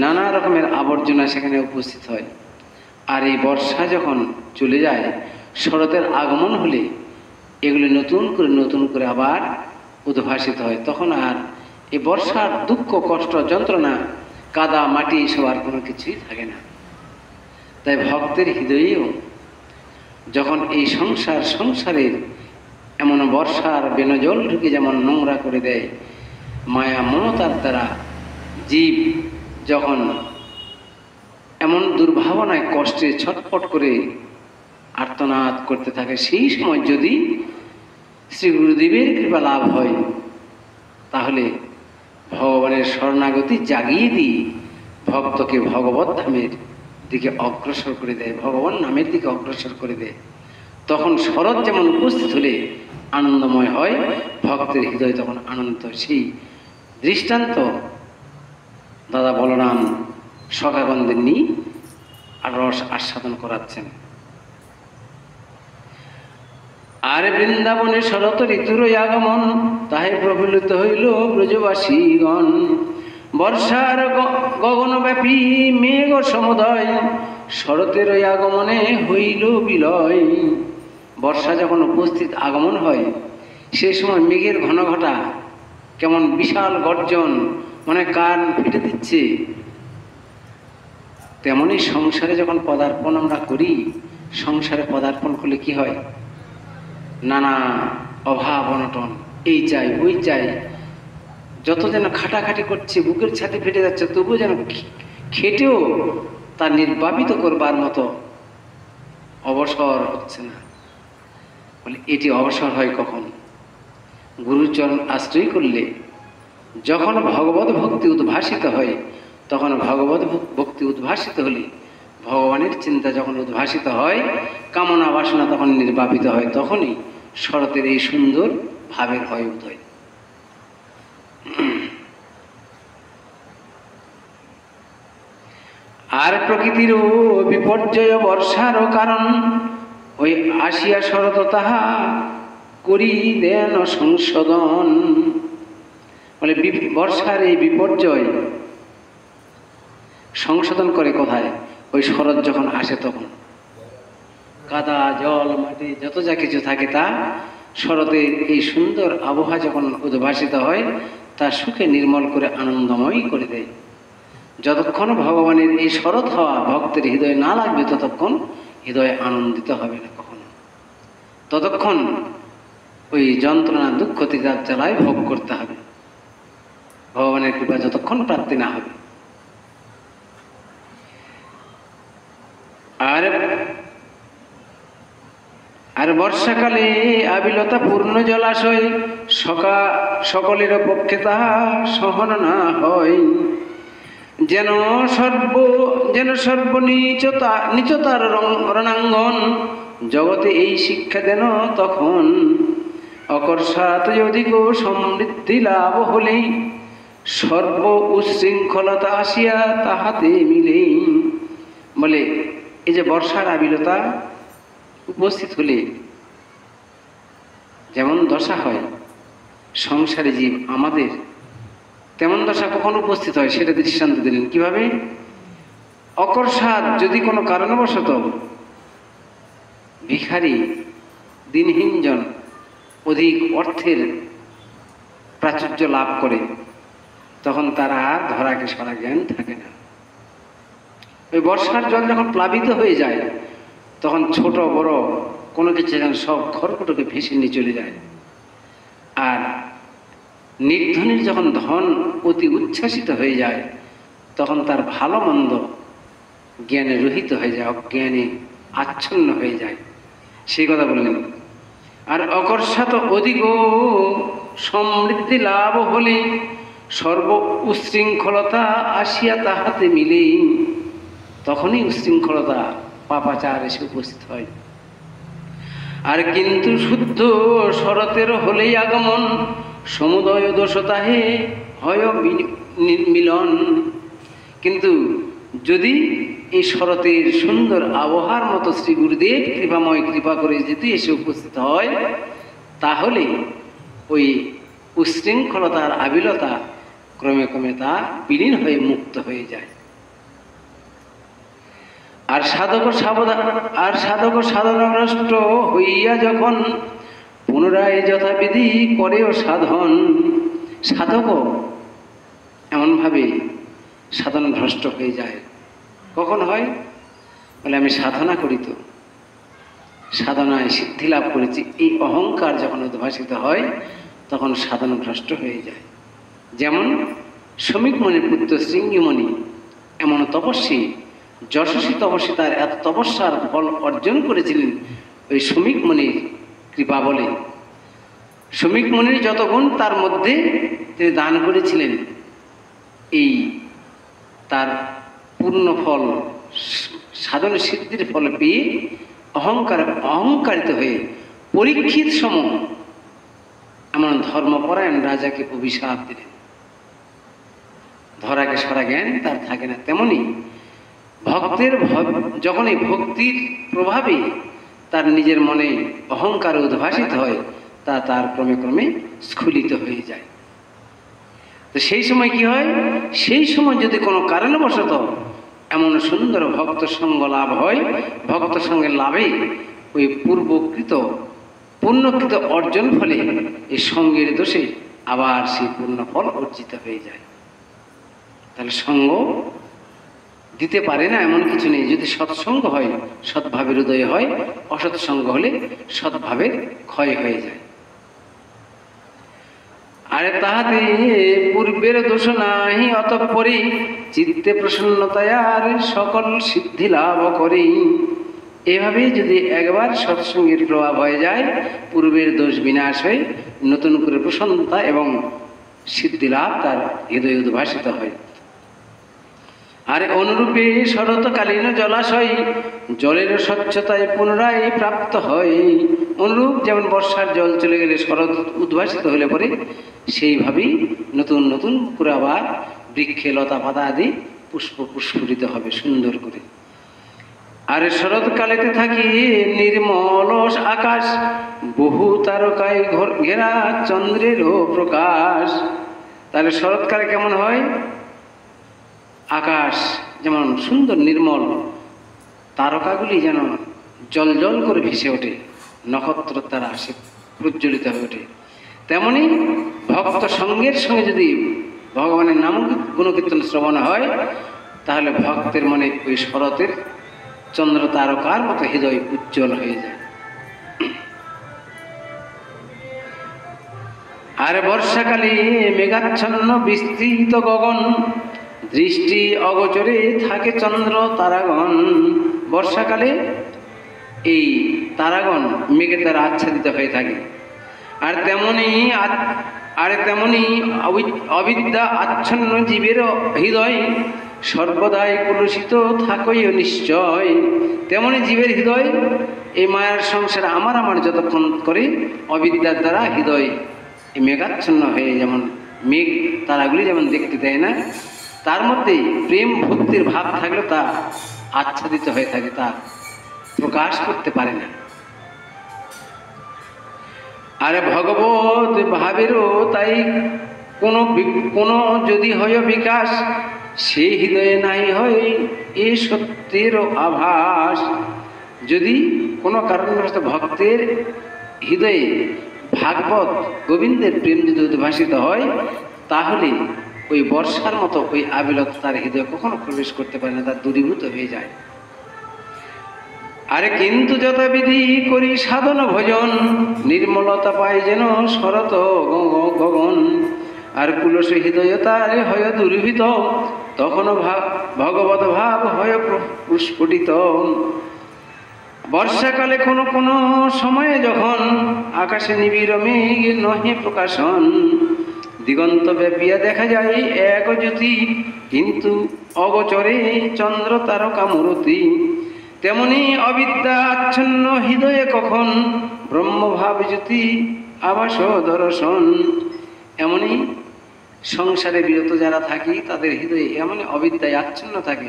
নানা রকমের আবর্জনা সেখানে উপস্থিত হয়। আর এই বর্ষা যখন চলে যায়, শরতের আগমন হলে এগুলি নতুন করে আবার উদ্ভাসিত হয়। তখন আর এই বর্ষার দুঃখ কষ্ট যন্ত্রণা কাদা মাটি এসব আর কোনো কিছুই থাকে না। তাই ভক্তের হৃদয়েও যখন এই সংসারের এমন বর্ষার বেনজল ঢুকে যেমন নোংরা করে দেয়, মায়া মমতার দ্বারা জীব যখন এমন দুর্ভাবনায় কষ্টে ছটফট করে আর্তনাদ করতে থাকে, সেই সময় যদি শ্রী গুরুদেবের কৃপা লাভ হয় তাহলে ভগবানের শরণাগতি জাগিয়ে দিয়ে ভক্তকে ভগবত ধামের দিকে অগ্রসর করে দেয়, ভগবান নামের দিকে অগ্রসর করে দেয়। তখন শরৎ যেমন উপস্থিত হলে আনন্দময় হয়, ভক্তের হৃদয় তখন আনন্দ। সেই দৃষ্টান্ত দাদা বলরাম সখাগণদের নিয়ে আর রস আস্বাদন করাচ্ছেন। আর বৃন্দাবনে শরৎ ঋতুর আগমন, তাহে প্রফুল্লিত হইল ব্রজবাসীগণ। বর্ষার গগনব্যাপী মেঘ সমুদয়, শরতের আগমনে হইল বিলয়। বর্ষা যখন উপস্থিত আগমন হয়, সে সময় মেঘের ঘন ঘটা কেমন বিশাল গর্জন, মানে কান ফেটে দিচ্ছে। তেমনি সংসারে যখন পদার্পণ আমরা করি, সংসারে পদার্পণ করলে কি হয়, নানা অভাব অনটন, এই চাই ওই চাই, যত যেন খাটাখাটি করছে, বুকের ছাতি ফেটে যাচ্ছে, তবুও যেন খেটেও তা নির্বাপিত করবার মতো অবসর হচ্ছে না। বলে এটি অবসর হয় কখন? গুরুচরণ আশ্রয় করলে, যখন ভগবত ভক্তি উদ্ভাসিত হয়, তখন ভগবত ভক্তি উদ্ভাসিত হলে, ভগবানের চিন্তা যখন উদ্ভাসিত হয়, কামনা বাসনা তখন নির্বাপিত হয়, তখনই শরতের এই সুন্দর ভাবের হয় উদয়। আর প্রকৃতিরও বিপর্যয় বর্ষারও কারণ, ওই আসিয়া শরৎ তাহা করি দেন সংশোধন। বলে বর্ষার এই বিপর্যয় সংশোধন করে কোথায়? ওই শরৎ যখন আসে তখন কাদা জল মাটি যত যা কিছু থাকে তা শরতের এই সুন্দর আবহাওয়া যখন উদ্ভাসিত হয়, তা সুখে নির্মল করে আনন্দময় করে দেয়। যতক্ষণ ভগবানের এই শরৎ হওয়া ভক্তের হৃদয়ে না লাগবে, ততক্ষণ হৃদয়ে আনন্দিত হবে না কখনো। ততক্ষণ ওই যন্ত্রণা দুঃখ তীরার জ্বালায় ভোগ করতে হবে, ভগবানের কৃপা যতক্ষণ প্রাপ্তি না হবে। আর বর্ষাকালে আবিলতা পূর্ণ জলাশয়, সকলের পক্ষে তাহা সহন না হয়। যেন নিচতার রণাঙ্গন, জগতে এই শিক্ষা দেন তখন। অকর্ষাৎ অধিক সমৃদ্ধি লাভ হলেই, সর্ব উশৃঙ্খলতা আসিয়া তাহাতে মিলেই। বলে এই যে বর্ষার আবিলতা উপস্থিত হলে যেমন দশা হয় সংসারে জীব আমাদের, তেমন দশা কখন উপস্থিত হয় সেটা দৃষ্টান্ত দিলেন। কিভাবে? অকর্ষাৎ যদি কোনো কারণবশত ভিখারি দিনহীনজন অধিক অর্থের প্রাচুর্য লাভ করে, তখন তারা ধরাকে সরা জ্ঞান থাকে না। ওই বর্ষার জল যখন প্লাবিত হয়ে যায়, তখন ছোট বড় কোনো কিছু যেন সব খড়কুটোকে ভেসে নিয়ে চলে যায়। আর নির্ধনের যখন ধন অতি উচ্ছ্বাসিত হয়ে যায়, তখন তার ভালো মন্দ জ্ঞানে রহিত হয়ে যায়, অজ্ঞানে আচ্ছন্ন হয়ে যায়। সেই কথা বললেন। আর অকর্ষাৎ অধিক সমৃদ্ধি লাভ হলে, সর্ব উশৃঙ্খলতা আসিয়া তাহাতে মিলে। তখনই উশৃঙ্খলতা পাপাচার এসে উপস্থিত হয়। আর কিন্তু শুদ্ধ শরতের হলেই আগমন, সমুদয় দোষ তাহে হয় মিলন। কিন্তু যদি এই শরতের সুন্দর আবহাওয়ার মতো শ্রী গুরুদেব কৃপাময় কৃপা করে যদি এসে উপস্থিত হয়, তাহলে ওই উশৃঙ্খলতার আবিলতা ক্রমে ক্রমে তা বিলীন হয়ে মুক্ত হয়ে যায়। আর সাধক সাধনভ্রষ্ট হইয়া যখন পুনরায় যথাবিধি করেও সাধন, সাধকও এমনভাবে সাধন ভ্রষ্ট হয়ে যায়। কখন হয়? বলে আমি সাধনা করি, তো সাধনায় সিদ্ধি লাভ করেছি, এই অহংকার যখন উদ্ভাসিত হয়, তখন সাধন ভ্রষ্ট হয়ে যায়। যেমন শ্রমিক মণির পুত্র শৃঙ্গিমণি এমন তপস্বী, যশস্বী তপস্বী তার এত তপস্যার ফল অর্জন করেছিলেন ওই শমিক মুনির কৃপা বলে। শমিক মুনির যত গুণ তার মধ্যে তিনি দান করেছিলেন, এই তার পূর্ণ ফল সাধন সিদ্ধির ফল পেয়ে অহংকারিত হয়ে পরীক্ষিত সম এমন ধর্মপরায়ণ রাজাকে অভিশাপ দিলেন। ধরাকে সরা জ্ঞান তার থাকে না। তেমনি ভক্তের যখন এই ভক্তির প্রভাবে তার নিজের মনে অহংকার উদ্ভাসিত হয়, তা তার ক্রমে ক্রমে স্খলিত হয়ে যায়। তো সেই সময় কি হয়, সেই সময় যদি কোনো কারণবশত এমন সুন্দর ভক্ত সঙ্গ লাভ হয়, ভক্ত সঙ্গের লাভে ওই পূর্ণকৃত অর্জন ফলে এই সঙ্গের দোষে আবার সেই পূর্ণ ফল অর্জিত হয়ে যায়। তাহলে সঙ্গ দিতে পারে না এমন কিছু নেই। যদি সৎসঙ্গ হয়, সৎভাবের উদয় হয়, অসৎসঙ্গ হলে সৎভাবের ক্ষয় হয়ে যায়। আরে তাহাতে পূর্বের দোষ নাহি, অতঃপরে চিত্তে প্রসন্নতায় আর সকল সিদ্ধি লাভ করি। এভাবে যদি একবার সৎসঙ্গের প্রভাব হয়ে যায়, পূর্বের দোষ বিনাশ হয়ে নতুন করে প্রসন্নতা এবং সিদ্ধি লাভ তার হৃদয়ে উদ্ভাসিত হয়। আর অনুরূপে শরৎকালীন জলাশয় জলের স্বচ্ছতায় পুনরায় প্রাপ্ত হয়। অনুরূপ যেমন বর্ষার জল চলে গেলে শরৎ উদ্ভাসিত হলে পরে সেইভাবেই নতুন নতুন করে আবার বৃক্ষে লতা পাতা আদি পুষ্প পুষ্পরিত হবে সুন্দর করে। আর শরৎকালেতে থাকি নির্মল আকাশ, বহু তারকায় ঘেরা চন্দ্রেরও প্রকাশ। তাহলে শরৎকালে কেমন হয়? আকাশ যেমন সুন্দর নির্মল, তারকাগুলি যেন জল জল করে ভেসে ওঠে, নক্ষত্র তারা সে প্রজ্বলিত হয়ে ওঠে। তেমনি ভক্ত সঙ্গের সঙ্গে যদি ভগবানের নাম গুণকীর্তন শ্রবণ হয়, তাহলে ভক্তের মনে ওই শরতের চন্দ্র তারকার মতো হৃদয় উজ্জ্বল হয়ে যায়। আর বর্ষাকালে মেঘাচ্ছন্ন বিস্তৃত গগন, দৃষ্টি অগোচরে থাকে চন্দ্র তারাগণ। বর্ষাকালে এই তারাগণ মেঘের দ্বারা আচ্ছাদিত হয়ে থাকে। আর তেমনি অবিদ্যা আচ্ছন্ন জীবের হৃদয় সর্বদাই কলুষিত থাকইও নিশ্চয়। তেমনি জীবের হৃদয় এই মায়ার সংসারে আমার যতক্ষণ করে অবিদ্যার দ্বারা হৃদয় এই মেঘাচ্ছন্ন হয়ে, যেমন মেঘ তারাগুলি যেমন দেখতে দেয় না, তার মধ্যে প্রেম ভক্তির ভাব থাকলে তা আচ্ছাদিত হয়ে থাকে, তা প্রকাশ করতে পারে না। আরে ভগবত ভাবেরও তাই কোনো যদি হয় বিকাশ, সেই হৃদয়ে নাই হয় এই সত্যের আভাস। যদি কোনো কারণবশত ভক্তের হৃদয়ে ভাগবত গোবিন্দের প্রেম যদি উদ্ভাসিত হয়, তাহলে ওই বর্ষার মতো ওই আবিলতা তার হৃদয়ে কখনো প্রবেশ করতে পারে না, তার দূরীভূত হয়ে যায়। আরে কিন্তু যথাবিধি করি সাধন ভজন, নির্মলতা পায় যেন শরৎ গগন। আর কুলস হৃদয় তার হয় দুর্ভিত, তখনও ভগবত ভাব হয় প্রস্ফুটিত। বর্ষাকালে কোনো সময়ে যখন আকাশে নিবিড় মেঘ নহে প্রকাশন, দিগন্ত ব্যাপিয়া দেখা যায় এক জ্যোতি, কিন্তু অগোচরে চন্দ্র তারকা মূরতি। তেমনি অবিদ্যা আচ্ছন্ন হৃদয়ে কখন ব্রহ্মভাব জ্যোতি আবাস দর্শন। এমনই সংসারে বিরত যারা থাকি তাদের হৃদয়ে এমনই অবিদ্যায় আচ্ছন্ন থাকে,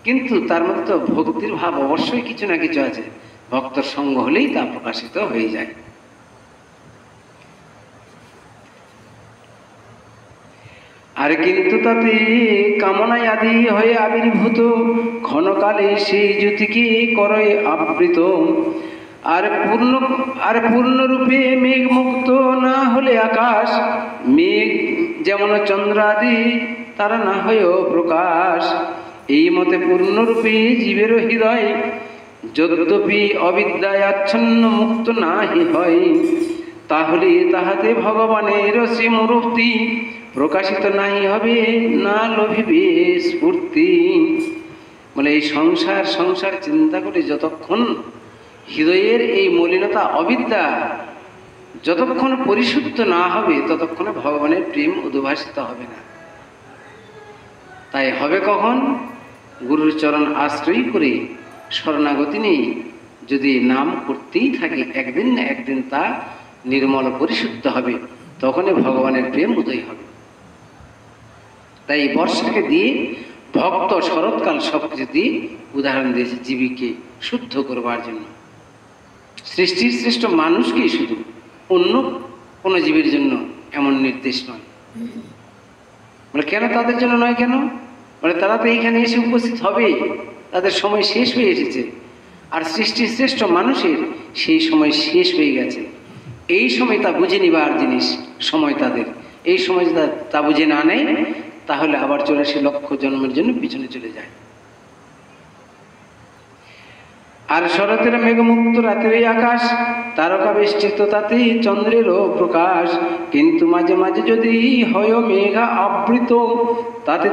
কিন্তু তার মধ্যে তো ভক্তির ভাব অবশ্যই কিছু না কিছু আছে। ভক্তর সঙ্গ হলেই তা প্রকাশিত হয়ে যায়। আর কিন্তু তাতে কামনায় আদি হয়ে আবির্ভূত, ক্ষণকালে সেই জ্যোতিকে করে আবৃত। আর পূর্ণরূপে মেঘ মুক্ত না হলে আকাশ, মেঘ যেমন চন্দ্র আদি তারা না হয়েও প্রকাশ। এই মতে পূর্ণরূপে জীবের হৃদয় যদ্যপি অবিদ্যায় আচ্ছন্ন মুক্ত নাহি হয়, তাহলে তাহাতে ভগবানের শ্রীমূর্তি প্রকাশিত নাই হবে, না লভিবে স্ফূর্তি। বলে এই সংসার সংসার চিন্তা করে যতক্ষণ হৃদয়ের এই মলিনতা অবিদ্যা যতক্ষণ পরিশুদ্ধ না হবে ততক্ষণে ভগবানের প্রেম উদ্ভাসিত হবে না। তাই হবে কখন? গুরুর চরণ আশ্রয় করে শরণাগতি নেই যদি নাম করতেই থাকে, একদিন না একদিন তা নির্মল পরিশুদ্ধ হবে, তখনই ভগবানের প্রেম উদয় হবে। তাই বর্ষাকে দিয়ে ভক্ত শরৎকাল সবকিছু দিয়ে উদাহরণ দিয়েছে জীবীকে শুদ্ধ করবার জন্য। সৃষ্টির শ্রেষ্ঠ মানুষকেই শুধু, অন্য কোনো জীবের জন্য এমন নির্দেশ নয়। বলে কেন তাদের জন্য নয়? কেন? বলে তারা তো এইখানে এসে উপস্থিত হবে, তাদের সময় শেষ হয়ে এসেছে। আর সৃষ্টির শ্রেষ্ঠ মানুষের সেই সময় শেষ হয়ে গেছে। এই সময় তা বুঝে নিবার জিনিস সময় তাদের। এই সময় যদি তা বুঝে না নেয় তাহলে আবার 84 লক্ষ জন্মের জন্য পিছনে চলে যায়। আর শরতের মেঘমুক্ত রাতের এই আকাশ, তারকা বেষ্টিত তাতে চন্দ্রেরও প্রকাশ, কিন্তু মাঝে মাঝে যদি হয় মেঘা আবৃত, তাতে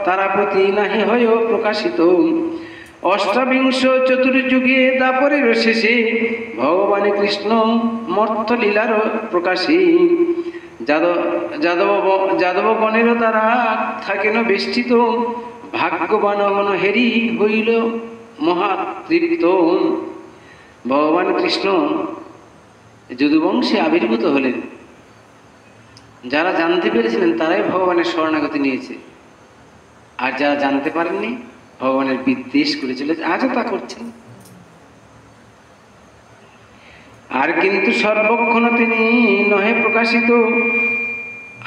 তারাপতি নাহি হয় প্রকাশিত। অষ্টাবিংশ চতুর্যুগে দাপরের শেষে ভগবান কৃষ্ণ মর্ত লীলার প্রকাশে, যাদবগণেরও তারা থাকেন বেষ্টিত, ভাগ্যবান মন হেরি হইল মহাতৃপ্ত। ভগবান কৃষ্ণ যদুবংশে আবির্ভূত হলেন। যারা জানতে পেরেছিলেন তারাই ভগবানের শরণাগতি নিয়েছে, আর যারা জানতে পারেননি ভগবানের বিদ্বেষ করে চলেছে, আজও তা করছেন। আর কিন্তু সর্বক্ষণ তিনি নহে প্রকাশিত,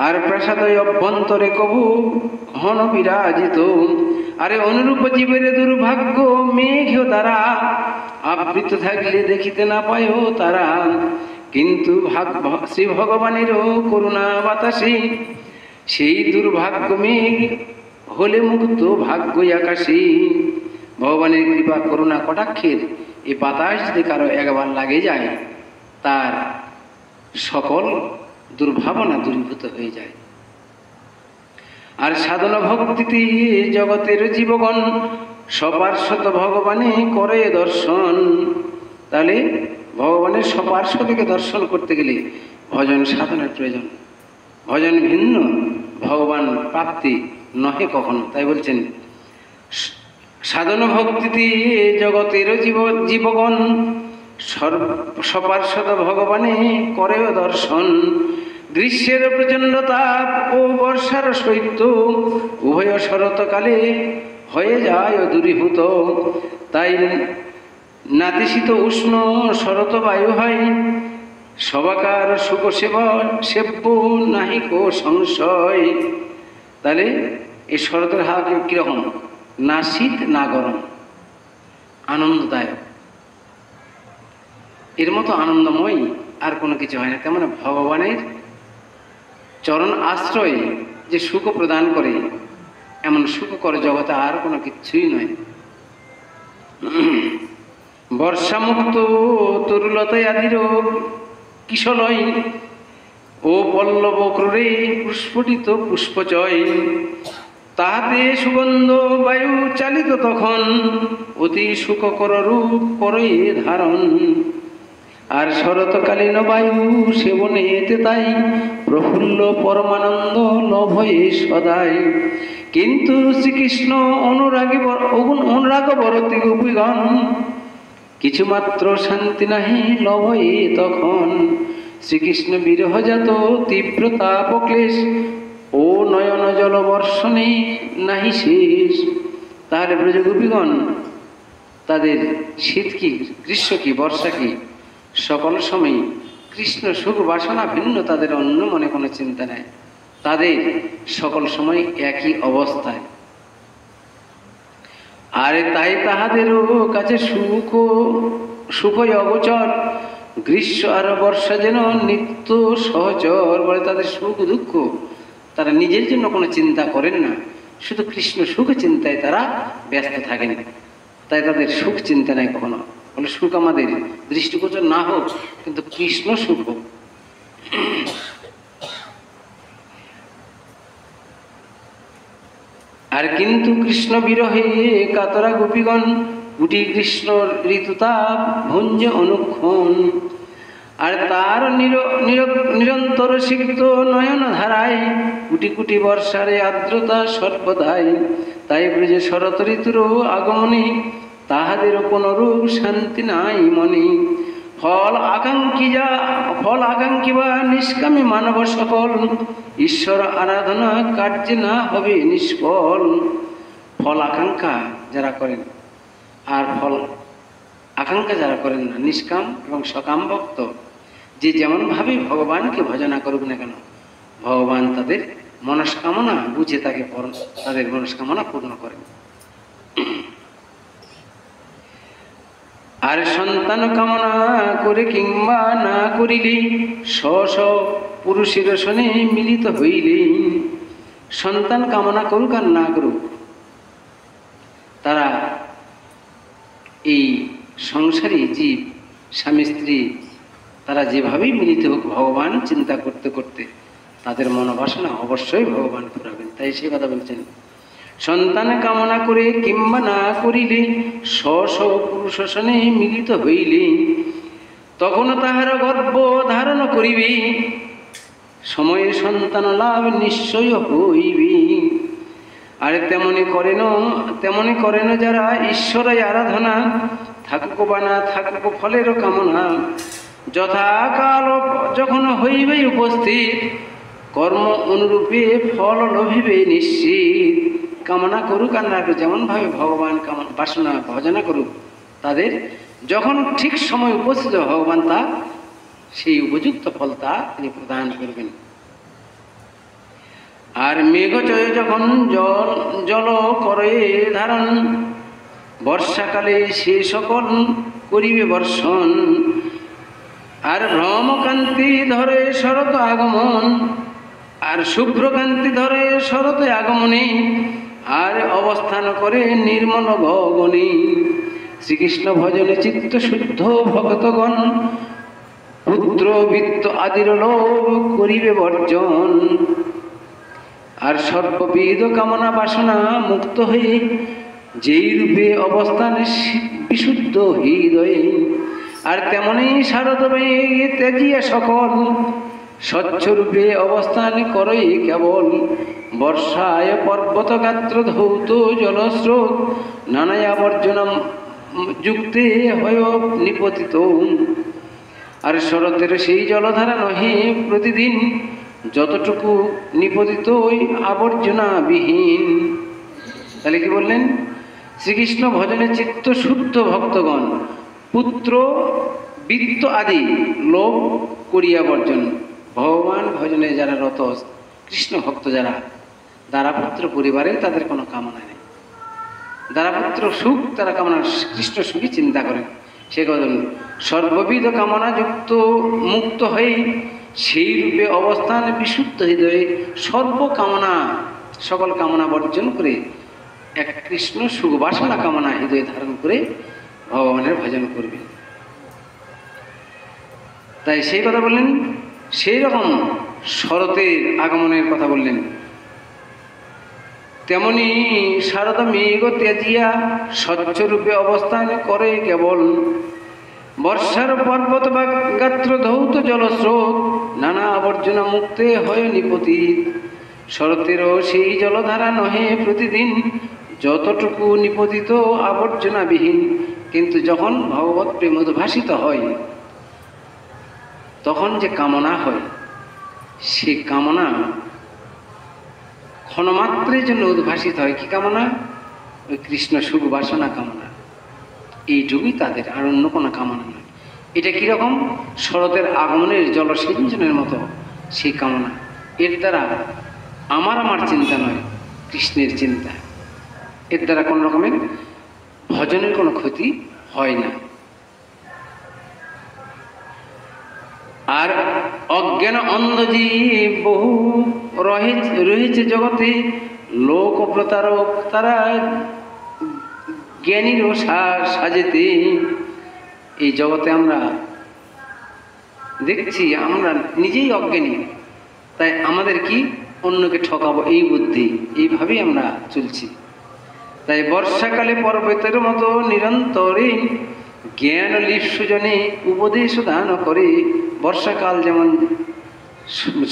আর প্রাসাদয় অভ্যন্তরে কবু হন বিরাজিত। আরে অনুরূপ জীবের দুর্ভাগ্য মেঘ দ্বারা আবৃত থাকলে দেখিতে না পায় তারা, কিন্তু শ্রী ভগবানেরও করুণা বাতাসে সেই দুর্ভাগ্য মেঘ হলে মুক্ত ভাগ্য আকাশে। ভগবানের কৃপা করুণা কটাক্ষের এই বাতাস যদি কারো একবার লাগে যায় তার সকল দুর্ভাবনা দূরীভূত হয়ে যায়। আর সাধনা ভক্তিতে জগতের জীবগণ সপার্শ্বত ভগবানে করে দর্শন। তাহলে ভগবানের সপার্শ্বকে দর্শন করতে গেলে ভজন সাধনার প্রয়োজন। ভজন ভিন্ন, ভগবান প্রাপ্তি নহে কখনো। তাই বলছেন সাধন ভক্তিতে জগতের জীবগণ সপার্শ্বত ভগবানে করে দর্শন। গ্রীষ্মের প্রচণ্ড তাপ ও বর্ষার শৈত্য উভয় শরৎকালে হয়ে যায় দূরীভূত। তাই নাতিশীত উষ্ণ শরৎ বায়ু হয়, সবাকার সুখ সেব্য নাহিক সংশয়। তাহলে এই শরতের হাওয়া কীরকম? না শীত না গরম, আনন্দদায়ক। এর মতো আনন্দময় আর কোনো কিছু হয় না। তেমন ভগবানের চরণ আশ্রয় যে সুখ প্রদান করে, এমন সুখকর জগতে আর কোনো কিছুই নয়। বর্ষামুক্ত তরুলতায় আদির কিশলয় ও পল্লব ক্রোড়ে পুষ্পটিত পুষ্পচয়, তাহাতে সুগন্ধ বায়ু চালিত তখন অতি সুখকর রূপ করে ধারণ। আর শরৎকালীন বায়ু সেবনে এতে তাই প্রফুল্ল পরমানন্দ লভয়ে সদাই। কিন্তু শ্রীকৃষ্ণ অনুরাগ বরতি গোপীগণ কিছুমাত্র শান্তি নাহি লভয়ে তখন। শ্রীকৃষ্ণ বিরহজাত তীব্র তাপ ক্লেশ ও নয়ন জল বর্ষণে নাহি শেষ। তাহলে ব্রজগোপীগণ তাদের শীত কি, গ্রীষ্ম কি, বর্ষা কি, সকল সময় কৃষ্ণ সুখ বাসনা ভিন্ন, তাদের অন্য মনে কোনো চিন্তা নেই। তাদের সকল সময় একই অবস্থায়। আর তাই তাহাদেরও কাছে সুখই অগোচর, গ্রীষ্ম আর বর্ষা যেন নিত্য সহচর। বলে তাদের সুখ দুঃখ তারা নিজের জন্য কোনো চিন্তা করেন না, শুধু কৃষ্ণ সুখ চিন্তায় তারা ব্যস্ত থাকেন। তাই তাদের সুখ চিন্তা নেই কখনো। বলে সুখ আমাদের দৃষ্টিগোচর না হোক, কিন্তু কৃষ্ণ সুখ হোক। আর কিন্তু কৃষ্ণ বিরহে কাতরা গোপীগণ কুটি কৃষ্ণ ঋতুতাপ ভঞ্জ অনুক্ষণ। আর তার নিরন্তর সিক্ত নয়ন ধারায় কুটি কুটি বর্ষারে আর্দ্রতা সর্বদাই। তাই ব্রজে শরৎ ঋতুর আগমনে তাহাদের কোনো রূপ শান্তি নাই মনে। ফল আকাঙ্ক্ষী বা নিষ্কামী মানব সকল ঈশ্বর আরাধনা কার্যে না হবে নিষ্ফল। ফল আকাঙ্ক্ষা যারা করেন আর ফল আকাঙ্ক্ষা যারা করেন না, নিষ্কাম এবং সকাম ভক্ত, যে যেমনভাবে ভগবানকে ভজনা করুক না কেন, ভগবান তাদের মনস্কামনা বুঝে তাদের মনস্কামনা পূর্ণ করেন। আর সন্তান কামনা করে কিংবা না করিলে স্ব পুরুষের সনে মিলিত হইলে, সন্তান কামনা করুক আর না করুক, তারা এই সংসারী জীব স্বামী স্ত্রী তারা যেভাবেই মিলিত হোক ভগবান চিন্তা করতে করতে তাদের মনোবাসনা অবশ্যই ভগবান পুরাবেন। তাই সে কথা বলছেন, সন্তান কামনা করে কিংবা না করিলে স্ব পুরুষ সনে মিলিত হইলে, তখন তাহার গর্ভ ধারণ করিবে সময়ে সন্তান লাভ নিশ্চয় হইবে। আর তেমনি করেন যারা ঈশ্বরের আরাধনা, থাকুক বা না থাকুক ফলের কামনা, যথাকাল যখন হইবে উপস্থিত কর্ম অনুরূপে ফল লভিবে নিশ্চিত। কামনা করুক আর না, যেমনভাবে ভগবান বাসনা ভজনা করুক, তাদের যখন ঠিক সময় উপস্থিত ভগবান তা সেই উপযুক্ত ফল তা তিনি প্রদান করবেন। আর মেঘচয় যখন জল করে ধারণ, বর্ষাকালে সে সকল করিবে বর্ষণ। আর ভ্রমকান্তি ধরে শরৎ আগমন, আর শুভ্রকান্তি ধরে শরৎ আগমনে, আর অবস্থান করে নির্মল গগনে। শ্রীকৃষ্ণ ভজনে চিত্ত শুদ্ধ ভক্তগণ পুত্র বিত্ত আদির লোভ করিবে বর্জন। আর সর্ববিধ কামনা বাসনা মুক্ত হয়ে যেই রূপে অবস্থান বিশুদ্ধ হৃদয়ে, আর তেমনি শারদ মেঘ ত্যাজিয়া সকল স্বচ্ছ রূপে অবস্থান করই কেবল। বর্ষায় পর্বত গাত্র ধৌত জলস্রোত নানায় আবর্জনা যুক্তে হয় নিপতিত। আর শরতের সেই জলধারা নহে প্রতিদিন যতটুকু নিপতিত আবর্জনা বিহীন। তাহলে কি বললেন, শ্রীকৃষ্ণ ভজনে চিত্ত শুদ্ধ ভক্তগণ পুত্র বিত্ত আদি লোভ করিয়া বর্জন। ভগবান ভজনে যারা রত কৃষ্ণ ভক্ত যারা, দারাপুত্র পরিবারে তাদের কোনো কামনা নেই, দারাপুত্র সুখ তারা কামনা, কৃষ্ণ সুখী চিন্তা করেন। সে কথা সর্ববিধ কামনা যুক্ত মুক্ত হয়ে সেই রূপে অবস্থান বিশুদ্ধ হৃদয়ে সর্বকামনা সকল কামনা বর্জন করে এক কৃষ্ণ সুখবাসনা কামনা হৃদয়ে ধারণ করে ভগবানের ভজন করবে। তাই সেই কথা বললেন, সেই রকম শরতের আগমনের কথা বললেন। তেমনি শারদ মেঘ ত্যাজিয়া স্বচ্ছ রূপে অবস্থান করে কেবল। বর্ষার পর্বত বা গাত্র ধৌত জলস্রোত নানা আবর্জনা মুক্তে হয় নিপতিত। শরতেরও সেই জলধারা নহে প্রতিদিন যতটুকু নিপতিত আবর্জনাবিহীন। কিন্তু যখন ভগবৎ প্রেম উদ্ভাসিত হয় তখন যে কামনা হয়, সে কামনা ক্ষণমাত্রের জন্য উদ্ভাসিত হয়। কি কামনা? ওই কৃষ্ণ সুখ বাসনা কামনা, এইটুকুই তাদের, আর অন্য কোনো কামনা নয়। এটা কীরকম? শরতের আগমনের জলসিঞ্চনের মতো সেই কামনা। এর দ্বারা আমার চিন্তা নয়, কৃষ্ণের চিন্তা। এর দ্বারা কোনো রকমের ভজনের কোনো ক্ষতি হয় না। আর অজ্ঞান অন্ধজীব বহু রয়েছে জগতে, লোক প্রতারক তারা জ্ঞানীরও সাজেতে। এই জগতে আমরা দেখছি আমরা নিজেই অজ্ঞানী, তাই আমাদের কি অন্যকে ঠকাবো, এই বুদ্ধি, এইভাবেই আমরা চলছি। তাই বর্ষাকালে পর্বতের মতো নিরন্তরে জ্ঞান লিপ্সুজনে উপদেশ দান করে। বর্ষাকাল যেমন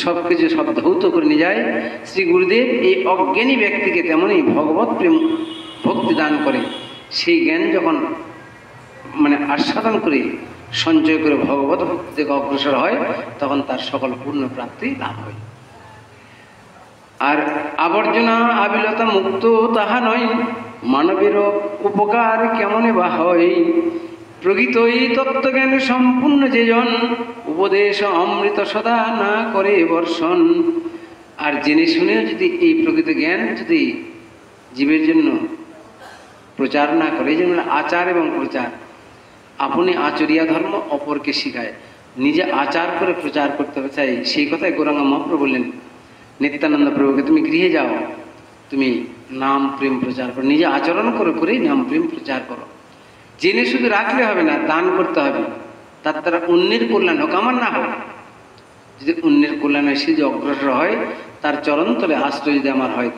সব কিছু সব ধৌত করে নিয়ে যায়, শ্রী গুরুদেব এই অজ্ঞানী ব্যক্তিকে তেমনই ভগবত প্রেম ভক্তি দান করে। সেই জ্ঞান যখন আস্বাদন করে সঞ্চয় করে ভগবত ভক্তি থেকে অগ্রসর হয়, তখন তার সকল পূর্ণ প্রাপ্তি লাভ হয়। আর আবর্জনা আবিলতা মুক্ত তাহা নয়, মানবের উপকার কেমনে বা হয়। প্রকৃতই তত্ত্বজ্ঞান সম্পূর্ণ যেজন, উপদেশ অমৃত সদা না করে বর্ষণ। আর জেনে শুনেও যদি এই প্রকৃত জ্ঞান যদি জীবের জন্য প্রচার না করে, যেমন আচার এবং প্রচার, আপনি আচরিয়া ধর্ম অপরকে শিখায়, নিজে আচার করে প্রচার করতে চাই। সেই কথাই গৌরাঙ্গ মহাপ্রভু বললেন নিত্যানন্দ প্রভুকে, তুমি গৃহে যাও, তুমি নাম প্রেম প্রচার করো, নিজে আচরণ করে করেই নাম প্রেম প্রচার করো। জেনে শুধু রাখলে হবে না, দান করতে হবে। তার দ্বারা অন্যের কল্যাণ হোক, আমার না হোক। যদি অন্যের কল্যাণ হয়, সে যে অগ্রসর হয়, তার চরণতলে আশ্রয় যদি আমার হয়,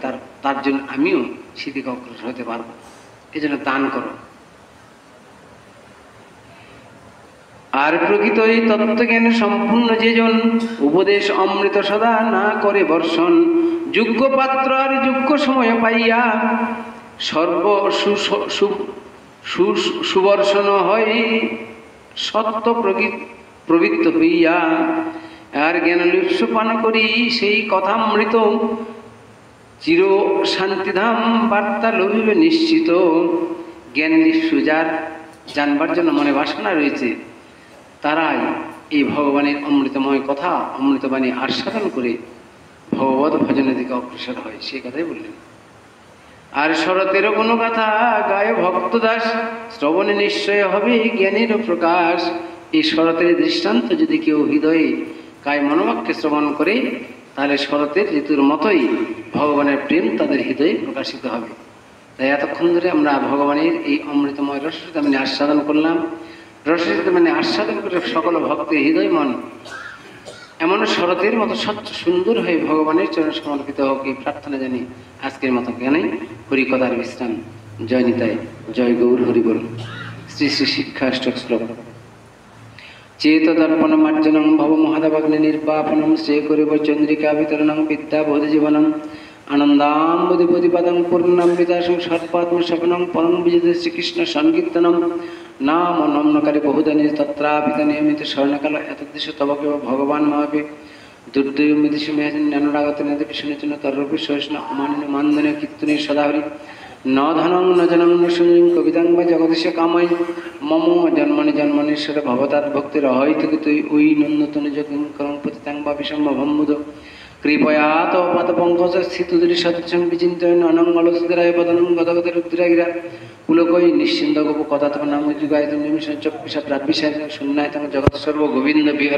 তার জন্য আমিও সেদিকে অগ্রসর হতে পারবো। এই জন্য দান করো। আর প্রকৃতই তত্ত্বজ্ঞান সম্পূর্ণ যেজন, উপদেশ অমৃত সদা না করে বর্ষণ। যোগ্য পাত্র আর যোগ্য সময় পাইয়া সর্ব সুবর্ষণ হয় সত্য প্রবৃত্ত হইয়া। আর জ্ঞান লিপ্স পান করি সেই কথামৃত, চির শান্তিধাম বার্তা লভিবে নিশ্চিত। জ্ঞান লিপ্স যার জানবার জন্য মনে বাসনা রয়েছে, তারাই এই ভগবানের অমৃতময় কথা, অমৃতবাণী আস্বাদন করে ভগবত ভজনের দিকে অগ্রসর হয়। সেই কথাই বললেন। আর শরতের কোনো কথা গায়ে ভক্তদাস, শ্রবণে নিশ্চয় হবে জ্ঞানের প্রকাশ। এই শরতের দৃষ্টান্ত যদি কেউ হৃদয়ে কায় মনোবাক্যে শ্রবণ করে, তাহলে শরতের ঋতুর মতোই ভগবানের প্রেম তাদের হৃদয়ে প্রকাশিত হবে। তাই এতক্ষণ ধরে আমরা ভগবানের এই অমৃতময় রসের আস্বাদন করলাম। রসের আস্বাদন করে সকল ভক্তের হৃদয় মন এমন শরতের মতো স্বচ্ছ সুন্দর হয়ে ভগবানের চরণে সমর্পিত হোক, এই প্রার্থনা জানি আজকের মতো জ্ঞানে হরিকথার বিশ্রাম। জয় নিতাই, জয় গৌর হরিবল। শ্রী শ্রী শিক্ষাষ্টক শ্লোক। চেতদর্পণ মার্জনং ভব মহাদেবাগ্নি নির্বাপনম, শ্রী করিব চন্দ্রিকা বিতরণং বিদ্যাবোধ জীবনম, আনন্দাম্বুধিপতিপদং পূর্ণামৃতাসং সর্বাত্মস্বপ্নং পরম বিজিত শ্রীকৃষ্ণ সংকীর্তনম। নাম নম্নকারী বহুদানি তত্রাপিত নিয়মিত স্বর্ণকাল এতদ্দেশ তব কেব ভগবান মহাপি দুর্দয়মিদিষু মেহানুরাগত নদী শুনেছেন তর্রূপী সহিষ্ণ অমানিন মান্দনীয় কীর্তনী সদাহরি। ন ধনং ন জনং ন সুযোগ কবিতাং বা জগদীশ কাময়, মম জন্মনি জন্মনেশ্বর ভবতাৎ ভক্তির হয়তুকি তুই ওই নন্দতনুজ কিঙ্করং পতিতাং বা বিসম্ভম্বুদ। কৃপয়া তব পাদপঙ্কজ স্থিতুদুরি সদৃশং বিচিন্তয়ন অনঙ্গলসুধরায় পদনং গদগদের রুদ্রাগিরা পুলকই নিশ্চিন্ত গোপ কথা তম নাম যুগায়ত নিমিষং চক্ষুষা প্রাপ্যিষায় শূন্যায় তম জগৎ সর্ব গোবিন্দ বিহার।